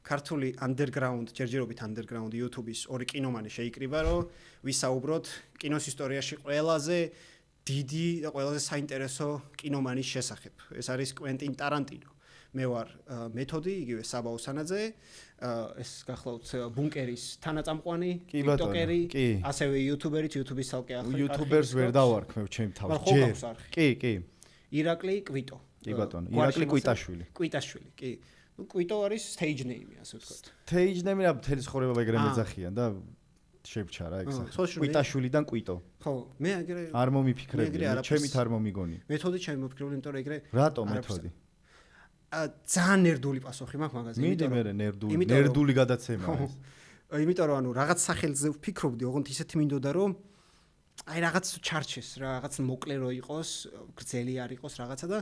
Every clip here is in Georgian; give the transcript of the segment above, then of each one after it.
ქართული underground, ჯერჯერობით underground YouTube-ის ორი კინომანი შეიკრიბა, რომ ვისაუბროთ კინოს ისტორიაში ყველაზე დიდი და ყველაზე საინტერესო კინომანის შესახებ. ეს არის კვენტინ ტარანტინო. მე ვარ მეთოდი, იგივე საბა უსანაძე, ეს გახლავთ ბუნკერის თანაწამყვანი, ტიკტოკერი, ასევე იუთუბერიც, იუთუბის ცალკე ახალი. იუთუბერს ვერ დავარქმევ ჩემ თავს. ჯერ. კი. ირაკლი კვიტო. კი ბატონო, ირაკლი კვიტაშვილი. კვიტაშვილი, კი. ნუ კვიტო არის stage name-ი, ასე ვთქვათ. Stage name-ი რა მთელი ცხოვრება ეგრე მეძახიან და შებრჩა რა ეგ საერთოდ. კვიტაშვილიდან კვიტო. ხო, მე ეგრე არ მომიფიქრები, ჩემით არ მომიგონი. მეთოდი ჩემი მოფიქრებული, იმიტომ რომ ეგრე რატო მეთოდი? ძალიან ნერდული პასუხი მაქვს მაგაზე. მიდი მე ნერდული გადაცემა ეს. იმიტომ რომ ანუ რაღაც სახელზე ვფიქრობდი, ოღონდ ისეთი მინდოდა რომ აი რაღაც ჩარჩეს რა, რაღაც მოკლე რო იყოს, გრძელი არ იყოს რაღაცა და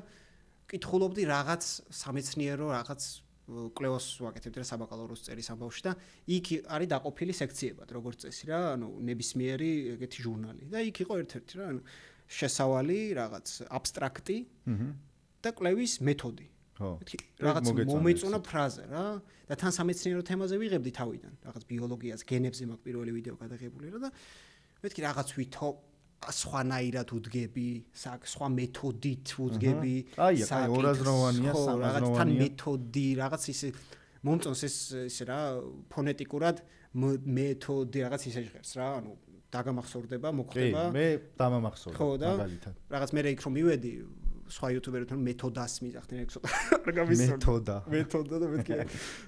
კითხულობდი რაღაც სამეცნიერო რაღაც კვლევას ვაკეთებდი რა საბაკალავროს წერის ამბავში და იქ არის დაყოფილი სექციებად როგორც წესი რა, ანუ ნებისმიერი ეგეთი ჟურნალი და იქ იყო ერთ-ერთი რა, ანუ შესავალი რაღაც აბსტრაქტი და კვლევის მეთოდი. რაღაც მომეწონა ფრაზა რა და თან სამეცნიერო თემაზე ვიღებდი თავიდან რაღაც ბიოლოგიას, გენებზე მაგ პირველი ვიდეო გადაღებული რა და მეთქი რაღაც ვითო სხვანაირად უდგები, სხვა მეთოდით უდგები. აი, ორაზროვანია, სამაზროვანია. თან მეთოდი, რაღაც ისე მომწონს ეს რა ფონეტიკურად მეთოდი რაღაც ისე ჟღერს რა, ანუ დაგამახსოვრდება, მოხდება. მე დამამახსოვრდა მაგალითად. რაღაც მე იქ რომ მივედი სხვა იუთუბერებთან მეთოდას მიზახდნენ ეგ ცოტა არ გამისწორდა. მეთოდა და მეთქი.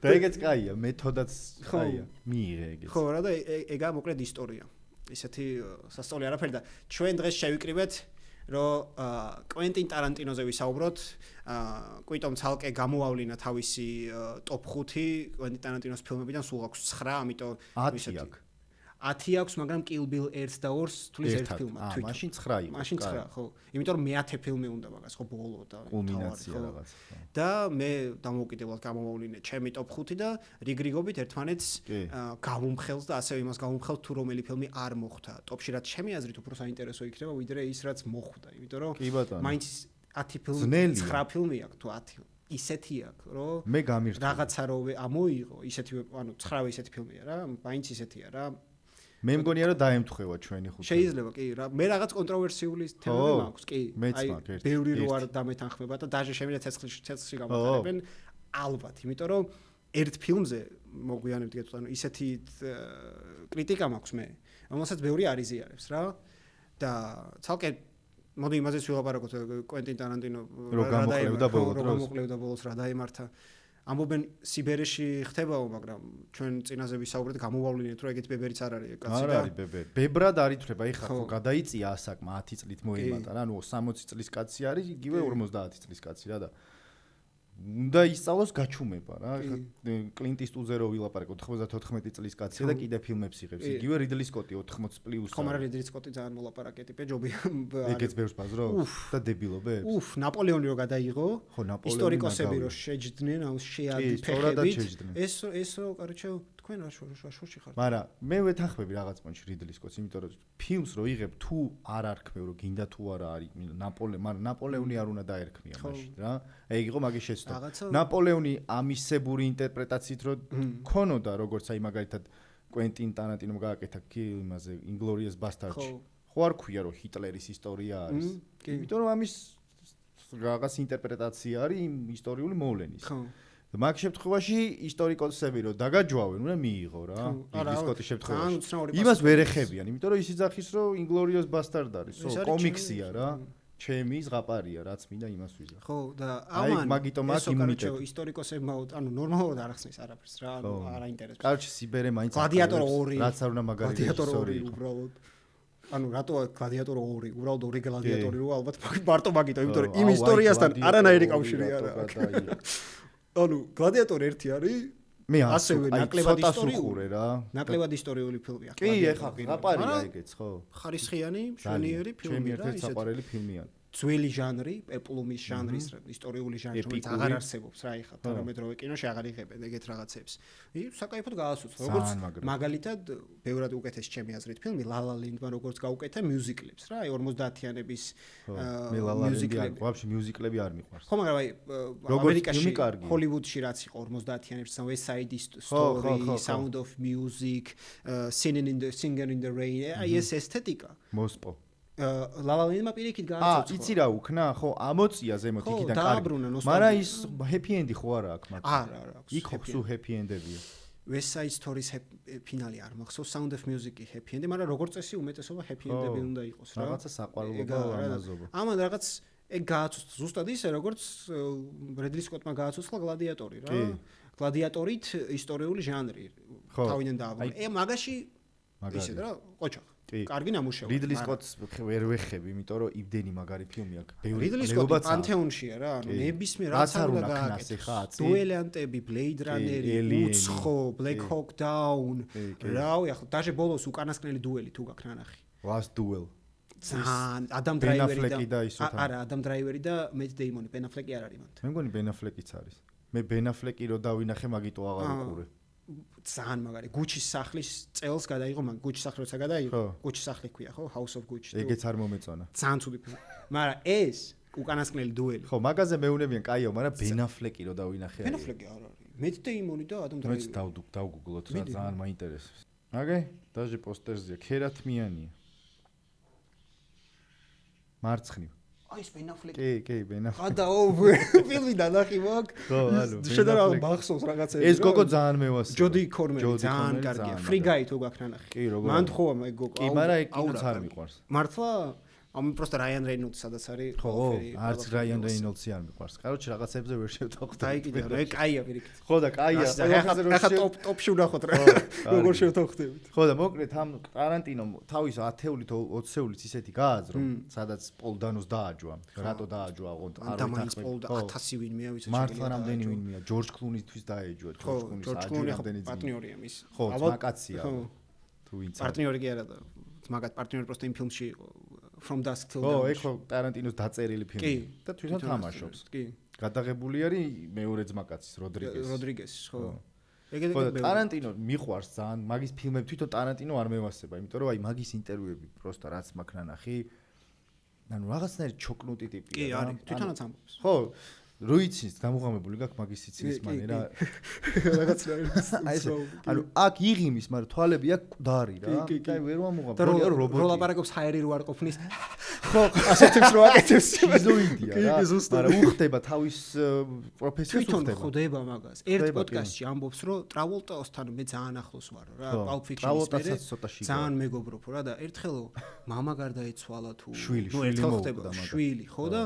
და ეგეც კაია, მეთოდაც კაია. მიიღე ეგეც. ხო, რა და ეგა მოკლედ ისტორია. ისეთი სასწაული არაფერი და ჩვენ დღეს შევიკრიბეთ რომ კვენტინ ტარანტინოზე ვისაუბროთ. კვიტომ ცალკე გამოავლინა თავისი ტოპ 5 კვენტინ ტარანტინოს ფილმებიდან, სულ აქვს 9, ამიტომ 10 აქვს. 10 აქვს, მაგრამ Kill Bill 1 და 2 თulis ერთ ფილმად თვითონ. მაშინ 9 იყო. მაშინ 9, ხო. იმიტომ რომ მე-10 ფილმი უნდა მაგას, ხო, ბოლო და კულმინაცია რაღაც. და მე დამოუკიდებლად გამოვავლინე ჩემი ტოპ 5 და რიგრიგობით ერთმანეთს გავუმხელს და ასევე იმას გავუმხელს თუ რომელი ფილმი არ მოხვდა. ტოპში რაც ჩემი აზრით უფრო საინტერესო იქნება ვიდრე ის რაც მოხვდა, იმიტომ რომ მაინც 10 ფილმი 9 ფილმი აქვს თუ 10 ისეთი აქვს, რომ მე გამირთვი. რაღაცა რო ამოიღო, ისეთი, ანუ 9 ისეთი ფილმია რა, მაინც ისეთია რა. მე მგონია რომ დაემთხვევა ჩვენი ხუთი. შეიძლება კი რა, მე რაღაც კონტროვერსიული თემები მაქვს, კი. აი, ბევრი რო არ დამეთანხმება და დაჟე შემიძლია ცეცხლში გამოვხერებენ ალბათ, იმიტომ რომ ერთ ფილმზე მოგვიანებით გეტყვით, ანუ ისეთი კრიტიკა მაქვს მე, რომელსაც ბევრი არ იზიარებს რა. და ცალკე მოდი იმაზეც ვილაპარაკოთ, კვენტინ ტარანტინო რა გამოყლევდა ბოლოს რა დაემართა. ამბობენ სიბერეში ხდებაო, მაგრამ ჩვენ წინაზე ვისაუბრეთ, გამოვავლინეთ, რომ ეგეთი ბებერიც არ არის კაცი და არ არის ბებერი. ბებრად არ ითვლება, ეხლა ხო გადაიწია ასაკმა 10 წლით მოიმატა რა, ანუ 60 წლის კაცი არის, იგივე 50 წლის კაცი რა და უნდა ისწავლოს გაჩუმება რა. კლინტ ისტვუდზე რო ვილაპარაკოთ 94 წლის კაცია და კიდე ფილმებს იღებს. იგივე რიდლი სკოტი 80 პლუს. ხო, მაგრამ რიდლი სკოტი ძალიან მოლაპარაკე ტიპია, ჯობია. ეგეც ბევრს ბაზრობს და დებილობებს. ნაპოლეონი რო გადაიღო, ისტორიკოსები რო შეჯდნენ, აუ შეადიფეხებით. ეს რო კარჩე თქვენ რა შორში ხართ. მაგრამ მე ვეთანხმები რაღაც პონჩი რიდლი სკოტს, იმიტომ რომ ფილმს რო იღებ თუ არ არქმევ რომ გინდა თუ არა არის მაგრამ ნაპოლეონი არ უნდა დაერქმია მაშინ რა. ეგ იყო მაგის შეცდომა. ნაპოლეონი ამისებური ინტერპრეტაციით რო ქონოდა როგორც აი მაგალითად კვენტინ ტარანტინომ გააკეთა იმაზე Inglourious Basterds-ში. ხო არ ქვია რომ ჰიტლერის ისტორია არის. იმიტომ რომ ამის რაღაც ინტერპრეტაცია არის იმ ისტორიული მოვლენის. მაგ შემთხვევაში ისტორიკოსები რო დაგაჯვავენ, უნდა მიიღო რა. ის სკოტის შემთხვევაში. იმას ვერ ეხებიან, იმიტომ რომ ის იძახის რომ Inglourious Basterds არის, კომიქსია რა. ჩემი ზღაპარია, რაც მინდა იმას ვიზახ. ხო, და ამან მაგიტომ აქ იმუნიტეტი. ისტორიკოსებმა ანუ ნორმალურად არ ახსნის არაფერს რა, ანუ არ აინტერესებს. კარჩი სიბერე მაინც გლადიატორ 2. რაც არ უნდა მაგალითად გლადიატორ 2 უბრალოდ. ანუ რატო გლადიატორ 2, უბრალოდ 2 გლადიატორი რო ალბათ მარტო მაგითო, იმიტომ რომ იმ ისტორიასთან არანაირი კავშირი არ აქვს. ანუ გლადიატორ 1 არის მე ასევე ნაკლებად ისტორიული რა. ნაკლებად ისტორიული ფილმია. კი, ეხა ზღაპარია ეგეც, ხო? ხარისხიანი, მშვენიერი ფილმია რა, ისეთი საყვარელი ფილმია. ძველი ჟანრი, პეპლუმის ჟანრის ისტორიული ჟანრი, რომელიც აღარ არსებობს რა ეხლა თანამედროვე კინოში აღარ იღებენ ეგეთ რაღაცებს. საკაიფოდ გააცოცხლა. როგორც მაგალითად, ბევრად უკეთეს ჩემი აზრით ფილმი La La Land-მა როგორც გაუკეთა მიუზიკლებს რა, აი 50-იანების მიუზიკლები. ვაფშე მიუზიკლები არ მიყვარს. ხო, მაგრამ აი ამერიკაში, ჰოლივუდში რაც იყო 50-იანებში, West Side Story, Sound of Music, Singer in the Rain, აი ეს ესთეტიკა. მოსპო. La La Land-მა პირიქით გააცოცხლა. იცი რა უქნა, ხო, ამოწია ზემოთ იქიდან კარგი. მაგრამ ის happy end-ი ხო არა აქვს მათ. არა აქვს. იქ ხო happy end-ებია. West Side Story-ის ფინალი არ მახსოვს, Sound of Music-ი happy end-ი, მაგრამ როგორც წესი უმეტესობა happy end-ები უნდა იყოს რა. რაღაცა საყვარლობა ამაზობა. ამან რაღაც ეგ გააცოცხლა ზუსტად ისე როგორც Ridley Scott-მა გააცოცხლა გლადიატორი რა. გლადიატორით ისტორიული ჟანრი თავიდან დააბრუნა. მაგაში ისე რა, ყოჩახ. კარგი ნამუშევარი. Ridley Scott-ს ვერ ვეხები, იმიტომ რომ იმდენი მაგარი ფილმი აქვს. Ridley Scott-ი პანთეონშია რა, ანუ ნებისმიერ რაც უნდა გააკეთოს. დუელანტები, Blade Runner-ი, უცხო, Black Hawk Down. რავი, ახლა დაჟე ბოლოს უკანასკნელი დუელი თუ გაქვს ნანახი. Last Duel. ძალიან Adam Driver-ი და არა, Adam Driver-ი და Matt Damon-ი, Ben Affleck-ი არ არის მანდ. მე მგონი Ben Affleck-იც არის. მე Ben Affleck-ი რო დავინახე, მაგიტო აღარ უყურე. ძალიან მაგარი. Gucci-ის სახლის წელს გადაიღო, მაგ Gucci სახლი როცა გადაიღო, Gucci სახლი ქვია, ხო? House of Gucci. ეგეც არ მომეწონა. ძალიან ცუდი ფილმი. მაგრამ ეს უკანასკნელი დუელი. ხო, მაგაზე მეუნებიან კაიო, მაგრამ Ben Affleck-ი რო დავინახე. Ben Affleck-ი არ არის. Matt Damon-ი და Adam Driver. მეც დავგუგლოთ რა, ძალიან მაინტერესებს. აგე, დაჟე პოსტერზეა, ქერათმიანია. მარცხნივ. აი ეს Ben Affleck. კი, Ben Affleck. ადაო, ფილმი დანახი მაგ. ხო, ანუ. შედარა მახსოვს რაღაცები. ეს გოგო ძალიან მევასება. Jodie Comer ძალიან კარგია. Free Guy თუ გაქვს ნანახი. კი, როგორ. მან ხო ეგ გოგო. კი, მაგრამ ეგ კინოც არ მიყვარს. მართლა? ამ პროსტა Ryan Reynolds სადაც არის. ხო, არც Ryan Reynolds-ი არ მიყვარს. კაროჩე რაღაცებზე ვერ შევთანხმდით. აი კიდე რა, ეგ კაია პირიქით. ხო და კაია. ახლა ტოპში ვნახოთ რა. როგორ შევთანხმდებით. ხო და მოკლედ ამ Tarantino თავის 10-ით 20-ით ისეთი გააზრო, სადაც Paul Dano-ს დააჯვა. რატო დააჯვა აღონ არ ვიცი. Paul 1000 ვინმეა ვიცი. მართლა რამდენი ვინმეა? George Clooney-თვის დაეჯვა. George Clooney პარტნიორია მის. ხო, მაგაცია. თუ ვინც. პარტნიორი კი არა და მაგათ პარტნიორი პროსტა იმ ფილმში იყო. From Dusk Till ხო, Dawn. ეგ ხო Tarantino-ს დაწერილი ფილმი და თვითონ თამაშობს. კი. გადაღებული არის მეორე ძმაკაცის როდრიგესის, ხო. ეგეთი და Tarantino მიყვარს ძალიან, მაგის ფილმები თვითონ Tarantino არ მევასება, იმიტომ რომ აი მაგის ინტერვიუები პროსტა რაც მაქვს ნანახი, ანუ რაღაცნაირი ჩოკნუტი ტიპია. კი, არის, თვითონაც ამბობს. ხო, როიცის გამუღამებული გაქვს მაგის სიცოცხლის მანე რა. რაღაცნაირი. ანუ აქ იღიმის, მაგრამ თვალები აქ მკვდარი რა. აი ვერ ვამუღამებ. რობოტი. რო ლაპარაკობს ჰაერი რო არ ყოფნის. ხო, ასეთებს რო აკეთებს. შიზოიდია რა. მაგრამ უხდება თავის პროფესიას უხდება. თვითონ ხდება მაგას. ერთ პოდკასტში ამბობს, რომ Travolta-სთან მე ძალიან ახლოს ვარ რა. Pulp Fiction-ის პერიოდში ძალიან მეგობრობ რა და ერთხელ მამა გარდაეცვალა თუ ნუ ერთხელ ხდება შვილი, ხო და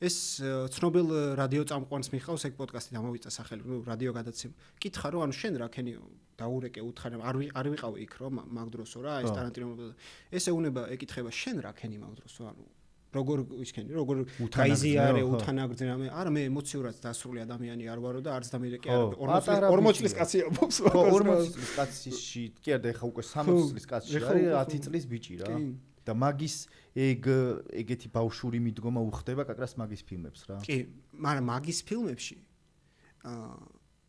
ეს ცნობილ რადიო წამყვანს მიხავს ეგ პოდკასტი დამოვიწა სახელი, ნუ რადიო გადაცემა. კითხა რომ ანუ შენ რა ქენიო დაურეკე უთხარ არ ვიყავი იქ რომ მაგ დროსო რა ეს Tarantino ეს ეუნება ეკითხება შენ რა ქენი მაგ დროსო ანუ როგორ ისქენი როგორ გაიზიარე უთანაგრძე რამე არა მე ემოციურად დასრული ადამიანი არ ვარო და არც დამირეკე არ 40 წლის კაცი ამბობს 40 წლის კაცში კი არა ეხა უკვე 60 წლის კაცში არის 10 წლის ბიჭი რა და მაგის ეგეთი ბავშვური მიდგომა უხდება კაკრას მაგის ფილმებს რა. კი, მაგრამ მაგის ფილმებში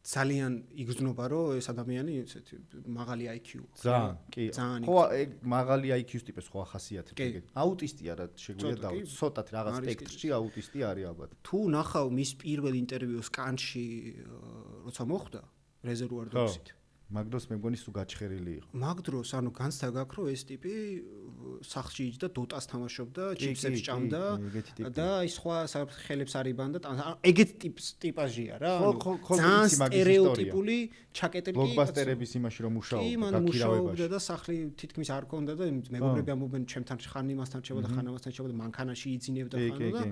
ძალიან იგრძნობა რომ ეს ადამიანი ესეთი მაღალი IQ. ძალიან, კი. ხო, ეგ მაღალი IQ-ს ტიპის ხო ახასიათებს ეგეთ. აუტისტია რა შეგვიძლია დავთ. ცოტათ რაღაც სპექტრში აუტისტი არის ალბათ. თუ ნახავ მის პირველ ინტერვიუს კანში როცა მოხდა რეზერვუარ დოგსით. მაგდროს მე მგონი სულ გაჩხერილი იყო. მაგდროს ანუ განცდა გაქვს რომ ეს ტიპი სახლში იჯდა დოტას თამაშობდა, ჩიპსებს ჭამდა და აი სხვა ხელებს არიბანდა. ეგეთ ტიპაჟია რა. ძალიან სტერეოტიპული ჩაკეტილი ბლოკბასტერების იმაში რომ მუშაობდა გაქირავებაში და სახლი თითქმის არ ქონდა და მეგობრები ამბობენ ჩემთან ხან იმასთან შევა და ხან ამასთან შევა და მანქანაში იძინებდა ხანო და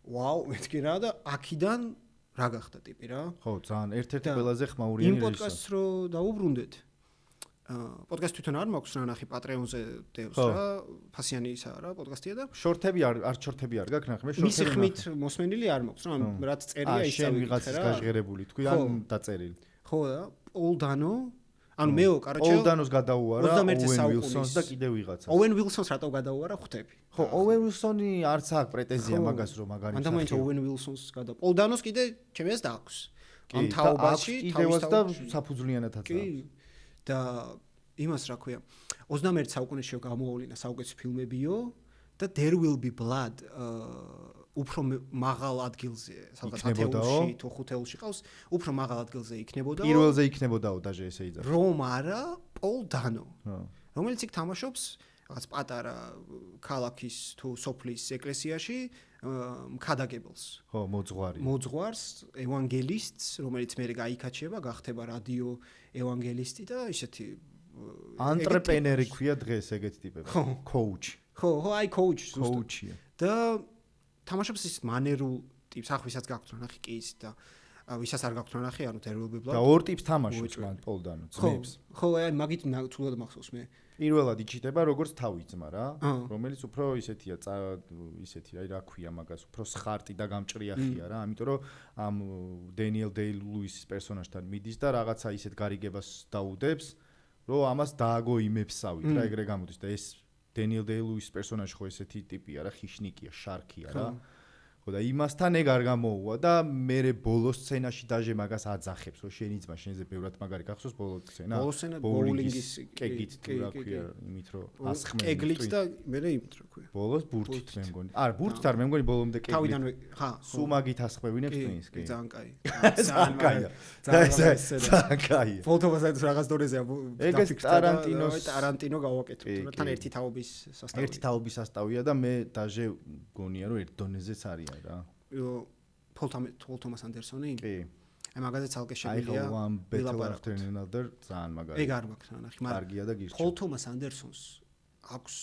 ვაუ მეთქი რა და აქიდან რა გახდა ტიპი რა? ხო, ძალიან ერთ-ერთი ყველაზე ხმაურიანი რეჟისორი. იმ პოდკასტს რო დაუბრუნდეთ. პოდკასტი თვითონ არ მაქვს რა ნახი Patreon-ზე დევს რა, ფასიანისა რა პოდკასტია და შორტები არ შორტები არ გაქვს ნახე, მე შორტები. მისი ხმით მოსმენილი არ მაქვს რა, რაც წერია ისე ვიღაცის გაჟღერებული, თქვი ან დაწერილი. ხო და Paul Dano ანუ მეო, კაროჩე, პოლ დანოს გადაუარა ოუენ ვილსონს და კიდე ვიღაცა. ოუენ ვილსონს რატო გადაუარა ხვდები? ხო, ოუენ ვილსონი არც აქვს პრეტენზია მაგას რომ მაგარი. მანდა მაინც ოუენ ვილსონს გადაუარა. პოლ დანოს კიდე ჩემს დააქვს. ამ თაობაში კიდევაც და საფუძვლიანადაც აქვს. კი. და იმას რა ქვია 21 საუკუნეში გამოავლინა საუკეთესო ფილმებიო და There Will Be Blood უფრო მაღალ ადგილზე სადღაც 10-ში თუ 5-ში ყავს უფრო მაღალ ადგილზე იქნებოდა პირველზე იქნებოდაო დაჟე ესე იზარ რომ არა პოლ დანო რომელიც იქ თამაშობს რაღაც პატარა ქალაქის თუ სოფლის ეკლესიაში მქადაგებელს ხო მოძღვარს ევანგელისტს რომელიც მე გაიქაჩება გახდება რადიო ევანგელისტი და ისეთი ანტრეპრენერი ქვია დღეს ეგეთი ტიპები კოუჩი ხო აი კოუჩია და თამაშობს ის მანერულ ტიპს ახ ვისაც გაქვთ ნახე კი ის და ვისაც არ გაქვთ ნახე ანუ თერმობებლა და ორ ტიპს თამაშობს მან პოლ დანო ძმებს ხო აი მაგით თულად მახსოვს მე პირველად იჩიტება როგორც თავი ძმა რა რომელიც უფრო ისეთია ისეთი რა ქვია მაგას უფრო სხარტი და გამჭრიახია რა ამიტომ რომ ამ დენიელ დეი ლუისის პერსონაჟთან მიდის და რაღაცა ისეთ გარიგებას დაუდებს რომ ამას დააგოიმებსავით რა ეგრე გამოდის და ეს დენიელ დეი ლუისის პერსონაჟი ხო ესეთი ტიპია რა ხიშნიკია შარქია რა ხო და იმასთან ეგ არ გამოუვა და მე ბოლოს სცენაში დაჟე მაგას აძახებს რომ შენი ძმა შენზე ბევრად მაგარი გახსოვს ბოლოს სცენა ბოულინგის კეგით თუ რა ქვია იმით რომ ასხმენ კეგლით და მე იმით რა ქვია ბოლოს ბურთით მე მგონი არა ბურთით არ მე მგონი ბოლომდე კეგლით თავიდანვე ხა სულ მაგით ასხმევინებს twins კი ძალიან კაი ძალიან კაი ფოტოსაც რაღაც დონეზეა ეგ ტარანტინო გავაკეთებ თან ერთი თაობის სასტავია და მე დაჟე გონია რომ ერთ დონეზეც არის რა პოლ თომას ანდერსონი? კი. აი მაგაზე ცალკე შეგვიძლია ვილაპარაკოთ. ძალიან მაგარი. ეგ არ მაქვს ნახე, მაგრამ კარგია და გირჩევ. პოლ თომას ანდერსონს აქვს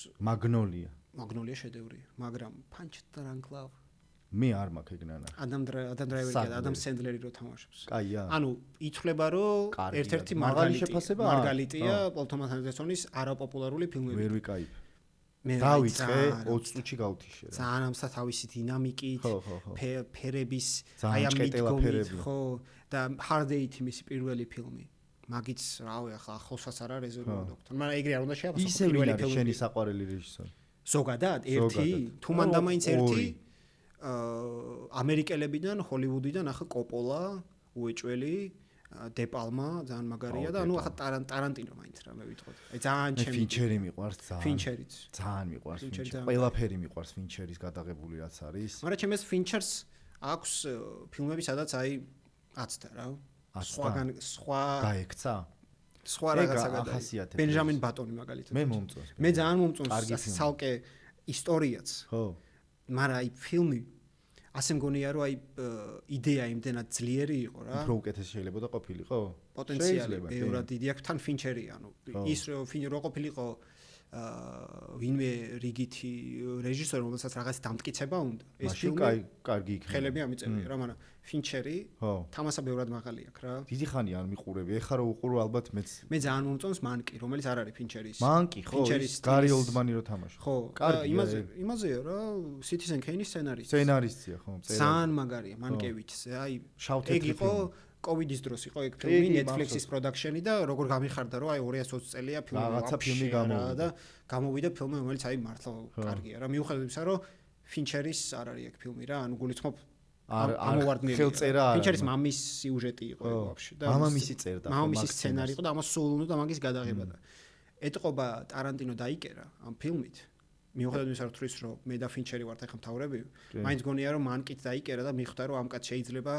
მაგნოლია შედევრია, მაგრამ Punch Drunk Love მე არ მაქვს ეგ ნანა. ადამ დრაივერი და ადამ სენდლერი რო თამაშობს. კაია. ანუ ითვლება რომ ერთ-ერთი მარგალიტია პოლ თომას ანდერსონის არაპოპულარული ფილმები. ვერ ვიკაიფ. დავიწყე 20 წუთში გავთიშე რა. ძალიან ამსა თავისი დინამიკით, ფერების, აი ამ მიდგომით, ხო, და Hard Eight მისი პირველი ფილმი. მაგიც რავი ახლა ახლოსაც არ არის რეზერვული დოქტორ. მაგრამ ეგრე არ უნდა შეაფასო პირველი ფილმი. შენი საყვარელი რეჟისორი. ზოგადად ერთი, თუ მანდა მაინც ერთი ამერიკელებიდან, ჰოლივუდიდან ახლა კოპოლა, უეჭველი დე პალმა ძალიან მაგარია და ანუ ახლა ტარანტინო მაინც რა მე ვიტყოდ. აი ძალიან ჩემი ფინჩერი მიყვარს ძალიან. ფინჩერიც. ძალიან მიყვარს ფინჩერი. ყველაფერი მიყვარს ფინჩერის გადაღებული რაც არის. მაგრამ ჩემს ფინჩერს აქვს ფილმები სადაც აი აცდა რა. სხვა გაექცა? სხვა რაღაცა გადაიხადე. ბენჟამინ ბატონი მაგალითად. მე მომწონს. მე ძალიან მომწონს ცალკე ისტორიაც. ხო. მაგრამ აი ფილმი ასე მგონია რომ აი იდეა იმდენად ძლიერი იყო რა. უფრო უკეთესი შეიძლება და ყოფილიყო? პოტენციალი ბევრად დიდი აქვს თან ფინჩერი ანუ ის რო ყოფილიყო ვინმე რიგითი რეჟისორი რომელსაც რაღაც დამტკიცება უნდა. ეს ფილმი კარგი იქნება. ხელები ამიწერია რა, მაგრამ ფინჩერი თამასა ბევრად მაღალი აქვს რა. დიდი ხანი არ მიყურები. ეხლა რო უყურო ალბათ მეც მე ძალიან მომწონს მანკი, რომელიც არ არის ფინჩერის. მანკი ხო, გარი ოლდმანი რო თამაშობს. ხო, იმაზეა რა, Citizen Kane-ის სცენარისტია ხო, ძალიან მაგარია მანკევიჩზე. აი ეგ იყო კოვიდის დროს იყო ეგ ფილმი Netflix-ის პროდაქშენი და როგორ გამიხარდა რომ აი 2020 წელია ფილმი რაღაცა ფილმი გამოვიდა და გამოვიდა ფილმი რომელიც აი მართლა კარგია რა მიუხედავად იმისა რომ ფინჩერის არ არის ეგ ფილმი რა ანუ გულისხმობ ამოვარდნილი ხელწერა არა ფინჩერის მამის სიუჟეტი იყო ეგ ვაფშე და მამამისი წერდა მამამისის სცენარი იყო და ამას სულ უნდა მაგის გადაღება და ეტყობა ტარანტინო დაიკერა ამ ფილმით მიუხედავად იმისა რომ თვლის რომ მე და ფინჩერი ვართ ახლა მთავრები მაინც გონია რომ მანკით დაიკერა და მიხვდა რომ ამ კაც შეიძლება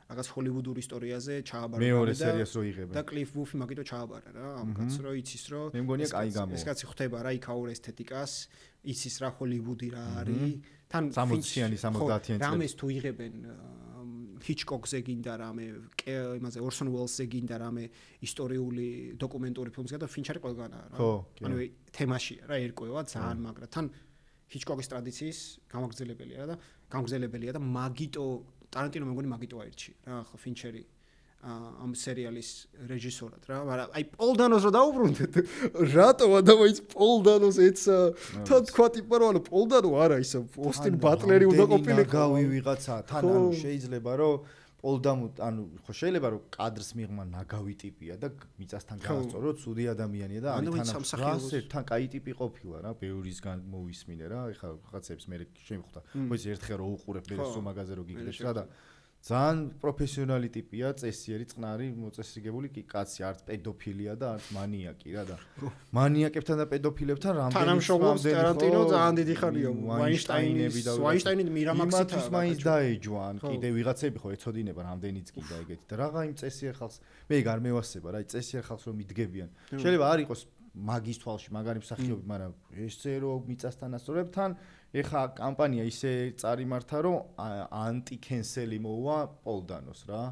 რაღაც ჰოლივუდურ ისტორიაზე ჩააბარა მეორე სერიას რო იღებენ და კლიფ ვუფი მაგიტო ჩააბარა რა ამ კაცს რო იცის რომ მე მგონია კაი გამო ეს კაცი ხვდება რა იქაურ ესთეტიკას იცის რა ჰოლივუდი რა არის თან 60-იანი 70-იანი რამეს თუ იღებენ ჰიჩკოკზე გინდა რამე იმაზე ორსონ უელსზე გინდა რამე ისტორიული დოკუმენტური ფილმსგა და ფინჩერი ყველგანაა რა ანუ თემაშია რა ერკვევა ძალიან მაგრა თან ჰიჩკოკის ტრადიციის გამგზელებელია და მაგიტო ტარანტინო მეგონი მაგიტო აირჩია რა ხო ფინჩერი ამ სერიალის რეჟისორად რა მაგრამ აი პოლ დანოს რო დაუბრუნდეთ რატო ადამიანს პოლ დანოს ეცა თან თქვა ტიპა რომ ანუ პოლ დანო არა ისა ოსტინ ბატლერი უნდა ყოფილიყო გავი ვიღაცა თან ანუ შეიძლება რომ პოლდამო ანუ ხო შეიძლება რომ კადრს მიღმა ნაგავი ტიპია და მიწასთან გაასწორო ცუდი ადამიანია და არის თან კაი ტიპი ყოფილა რა ბევრისგან მოვისმინე რა ეხლა რაღაცებს მე შემიხვდა ხო ის ერთხელ რო უყურებ მე სულ მაგაზე რო გიგდებს რა და ძალიან პროფესიონალი ტიპია, წესიერი, წყნარი, მოწესრიგებული კი კაცი, არც პედოფილია და არც მანიაკი რა და მანიაკებთან და პედოფილებთან რამდენი თანამშრომლობს ტარანტინო ძალიან დიდი ხანია, ვაინშტაინი მირამაქსით მაინც დაეჯვა, ან კიდე ვიღაცები ხო ეცოდინება რამდენიც კი და ეგეთი და რაღა იმ წესიერ ხალხს მე არ მევასება რა, წესიერ ხალხს რომ მიდგებიან. შეიძლება არ იყოს მაგის თვალში მაგარი მსახიობი, მაგრამ ესე რომ მიწასთან ასწორებთან ეხა კამპანია ისე წარიმართა რომ ანტი-კენსელი მოვა პოლდანოს რა.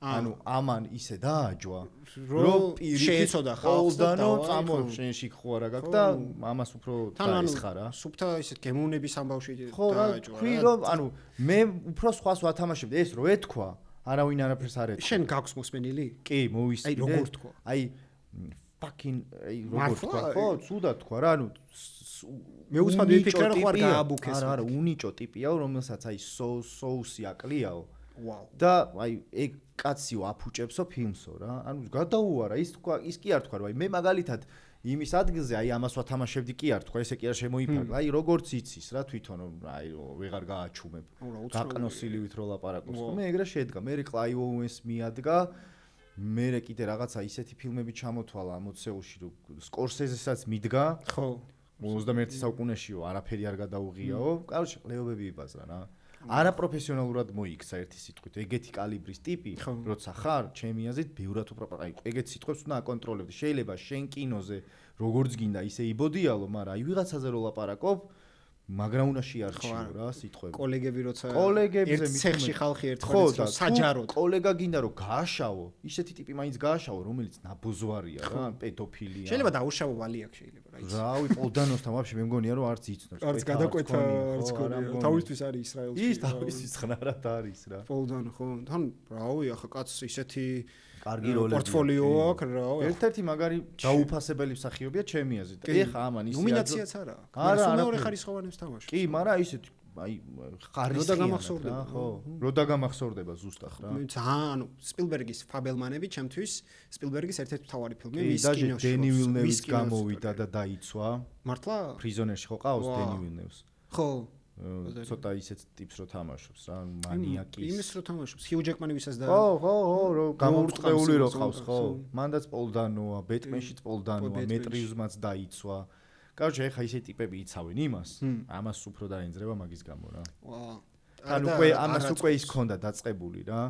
ანუ ამან ისე დააჯვა რომ შეეცოდა ხალხს და წამო შენში ხო არა გაქვს და ამას უფრო დაისხა რა. სუფთა ისეთ გემოვნების ამბავში დააჯვა. ხო, რომ ანუ მე უფრო სხვას ვათამაშებდი ეს რო ეთქვა, არავინ არაფერს არ ეთქვა. შენ გაქვს მოსმენილი? კი, მოვისმინე. აი როგორ თქვა? აი fucking როგორ თქვა? ხო, ცუდად თქვა რა, ანუ მე უცბად ვიფიქრე რომ ხარ გააბუქეს. არა, უნიჭო ტიპიაო, რომელსაც აი соуსი აკლიაო. ვაუ. და აი ეგ კაციო აფუჭებსო ფილმსო რა. ანუ გადაუარა ის თქვა, ის კი არ თქვა რომ აი მე მაგალითად იმის ადგილზე აი ამას ვათამაშებდი კი არ თქვა, ესე კი არ შემოიფარგლა. აი როგორც იცის რა თვითონ აი ვეღარ გააჩუმებ. გაყნოსილივით რო ლაპარაკობს. მე ეგრე შედგა, მე კლაივ ოუენს მიადგა. მე კიდე რაღაცა ისეთი ფილმები ჩამოთვალა ამოცეულში რომ სკორსეზესაც მიდგა. ხო. 21 საუკუნეშიო, არაფერი არ გადაუღიაო. კაროჩე, ყლეობები იბაზრა რა. არაპროფესიონალურად მოიქცა ერთი სიტყვით. ეგეთი კალიბრის ტიპი, როცა ხარ, ჩემი აზრით, ბევრად უფრო აი ეგეთ სიტყვებს უნდა აკონტროლებდი. შეიძლება შენ კინოზე როგორც გინდა ისე იბოდიალო, მაგრამ აი ვიღაცაზე რო ლაპარაკობ, მაგრამ უნდა შეარჩიო რა სიტყვები. კოლეგები როცა კოლეგებზე ერთ ცეხში ხალხი ერთხელ საჯაროდ. კოლეგა გინდა რომ გააშავო, ისეთი ტიპი მაინც გააშავო, რომელიც ნაბოზვარია რა, პედოფილია. შეიძლება დაუშავო ვალი აქვს შეიძლება რა იცი. რავი, პოლდანოსთან ვაფშე მე მგონია რომ არც იცნობს. არც გადაკვეთა, არც გონია. თავისთვის არის ისრაელში. ის თავისთვის ხნარად არის რა. პოლდანო ხო, თან რავი, ახლა კაცს ისეთი კარგი როლები პორტფოლიო აქვს რა. ერთ-ერთი მაგარი დაუფასებელი მსახიობია ჩემი აზრით. ეხა ამან ისე ნომინაციაც არა. არა, მეორე ხარისხოვანებს თამაშობს. კი, მაგრამ ისეთი აი ხარისხი როდა გამახსოვრდება ხო როდა გამახსოვრდება ზუსტად რა ძალიან ანუ სპილბერგის ფაბელმანები ჩემთვის სპილბერგის ერთ-ერთი მთავარი ფილმია მის კინოში დენი ვილნევის გამოვიდა და დაიცვა მართლა პრიზონერში ხო ყავს დენი ვილნევს ხო ცოტა ისეთ ტიპს რო თამაშობს რა მანიაკის იმის რო თამაშობს ჰიუ ჯეკმანი ვისაც და ხო რო გამოურტყეული რო ყავს ხო მანდაც პოლდანოა ბეტმენშიც პოლდანოა მეტრიუსმაც დაიცვა კაროჩე ეხა ისე ტიპები იცავენ იმას ამას უფრო დაინძრება მაგის გამო რა ანუ უკვე ამას უკვე ის ქონდა დაწყებული რა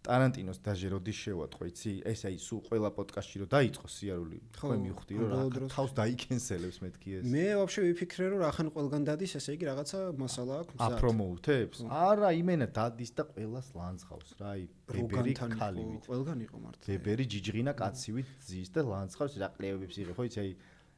ტარანტინოს დაჟე როდის შევატყო იცი ეს აი სულ ყველა პოდკასტში რო დაიწყო სიარული ხო მივხვდი რომ თავს დაიკენსელებს მეთქი ეს მე ვაფშე ვიფიქრე რომ რახან ყველგან დადის ესე იგი რაღაცა მასალა აქვს აპრომოუთებს არა იმენა დადის და ყველას ლანძღავს რა აი ბებერი ქალივით ყველგან იყო მართლა ბებერი ჯიჯღინა კაცივით ზის და ლანძღავს რა ყლევებს იღე ხო იცი აი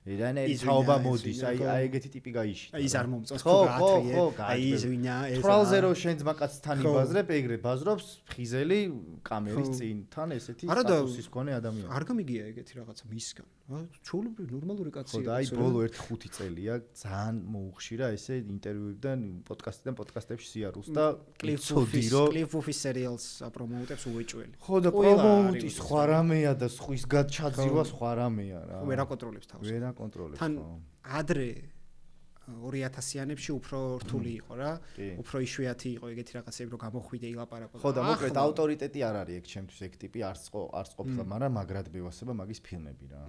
ირანელი თაობა მოდის აი ეგეთი ტიპი გაიშიტა აი ის არ მომწონს ხო გაათრიე აი ის ვინა ეს ტრალზე რო შენ ძმაკაცთან იბაზრებ ეგრე ბაზრობს ხიზელი კამერის წინ თან ესეთი სტატუსის მქონე ადამიანი არ გამიგია ეგეთი რაღაცა მისგან ჩაულებრივი ნორმალური კაცია ხო და აი ბოლო 1-5 წელია ძალიან მოუხშირა ესე ინტერვიუებიდან პოდკასტებში სიარულს და კლიფუფის სერიალს აპრომოუტებს უეჭველი ხო და პრომოუტი სხვა რამეა და სხვის გაჩაძივა სხვა რამეა რა ვერ აკონტროლებს თავს ვერ აკონტროლებს თან ადრე 2000-იანებში უფრო რთული იყო რა უფრო იშვიათი იყო ეგეთი რაღაცები რომ გამოხვიდე ილაპარაკო ხო და მოკლედ ავტორიტეტი არ არის ეგ ჩემთვის ეგ ტიპი არც ყოფილა მაგრამ მაგრად მევასება მაგის ფილმები რა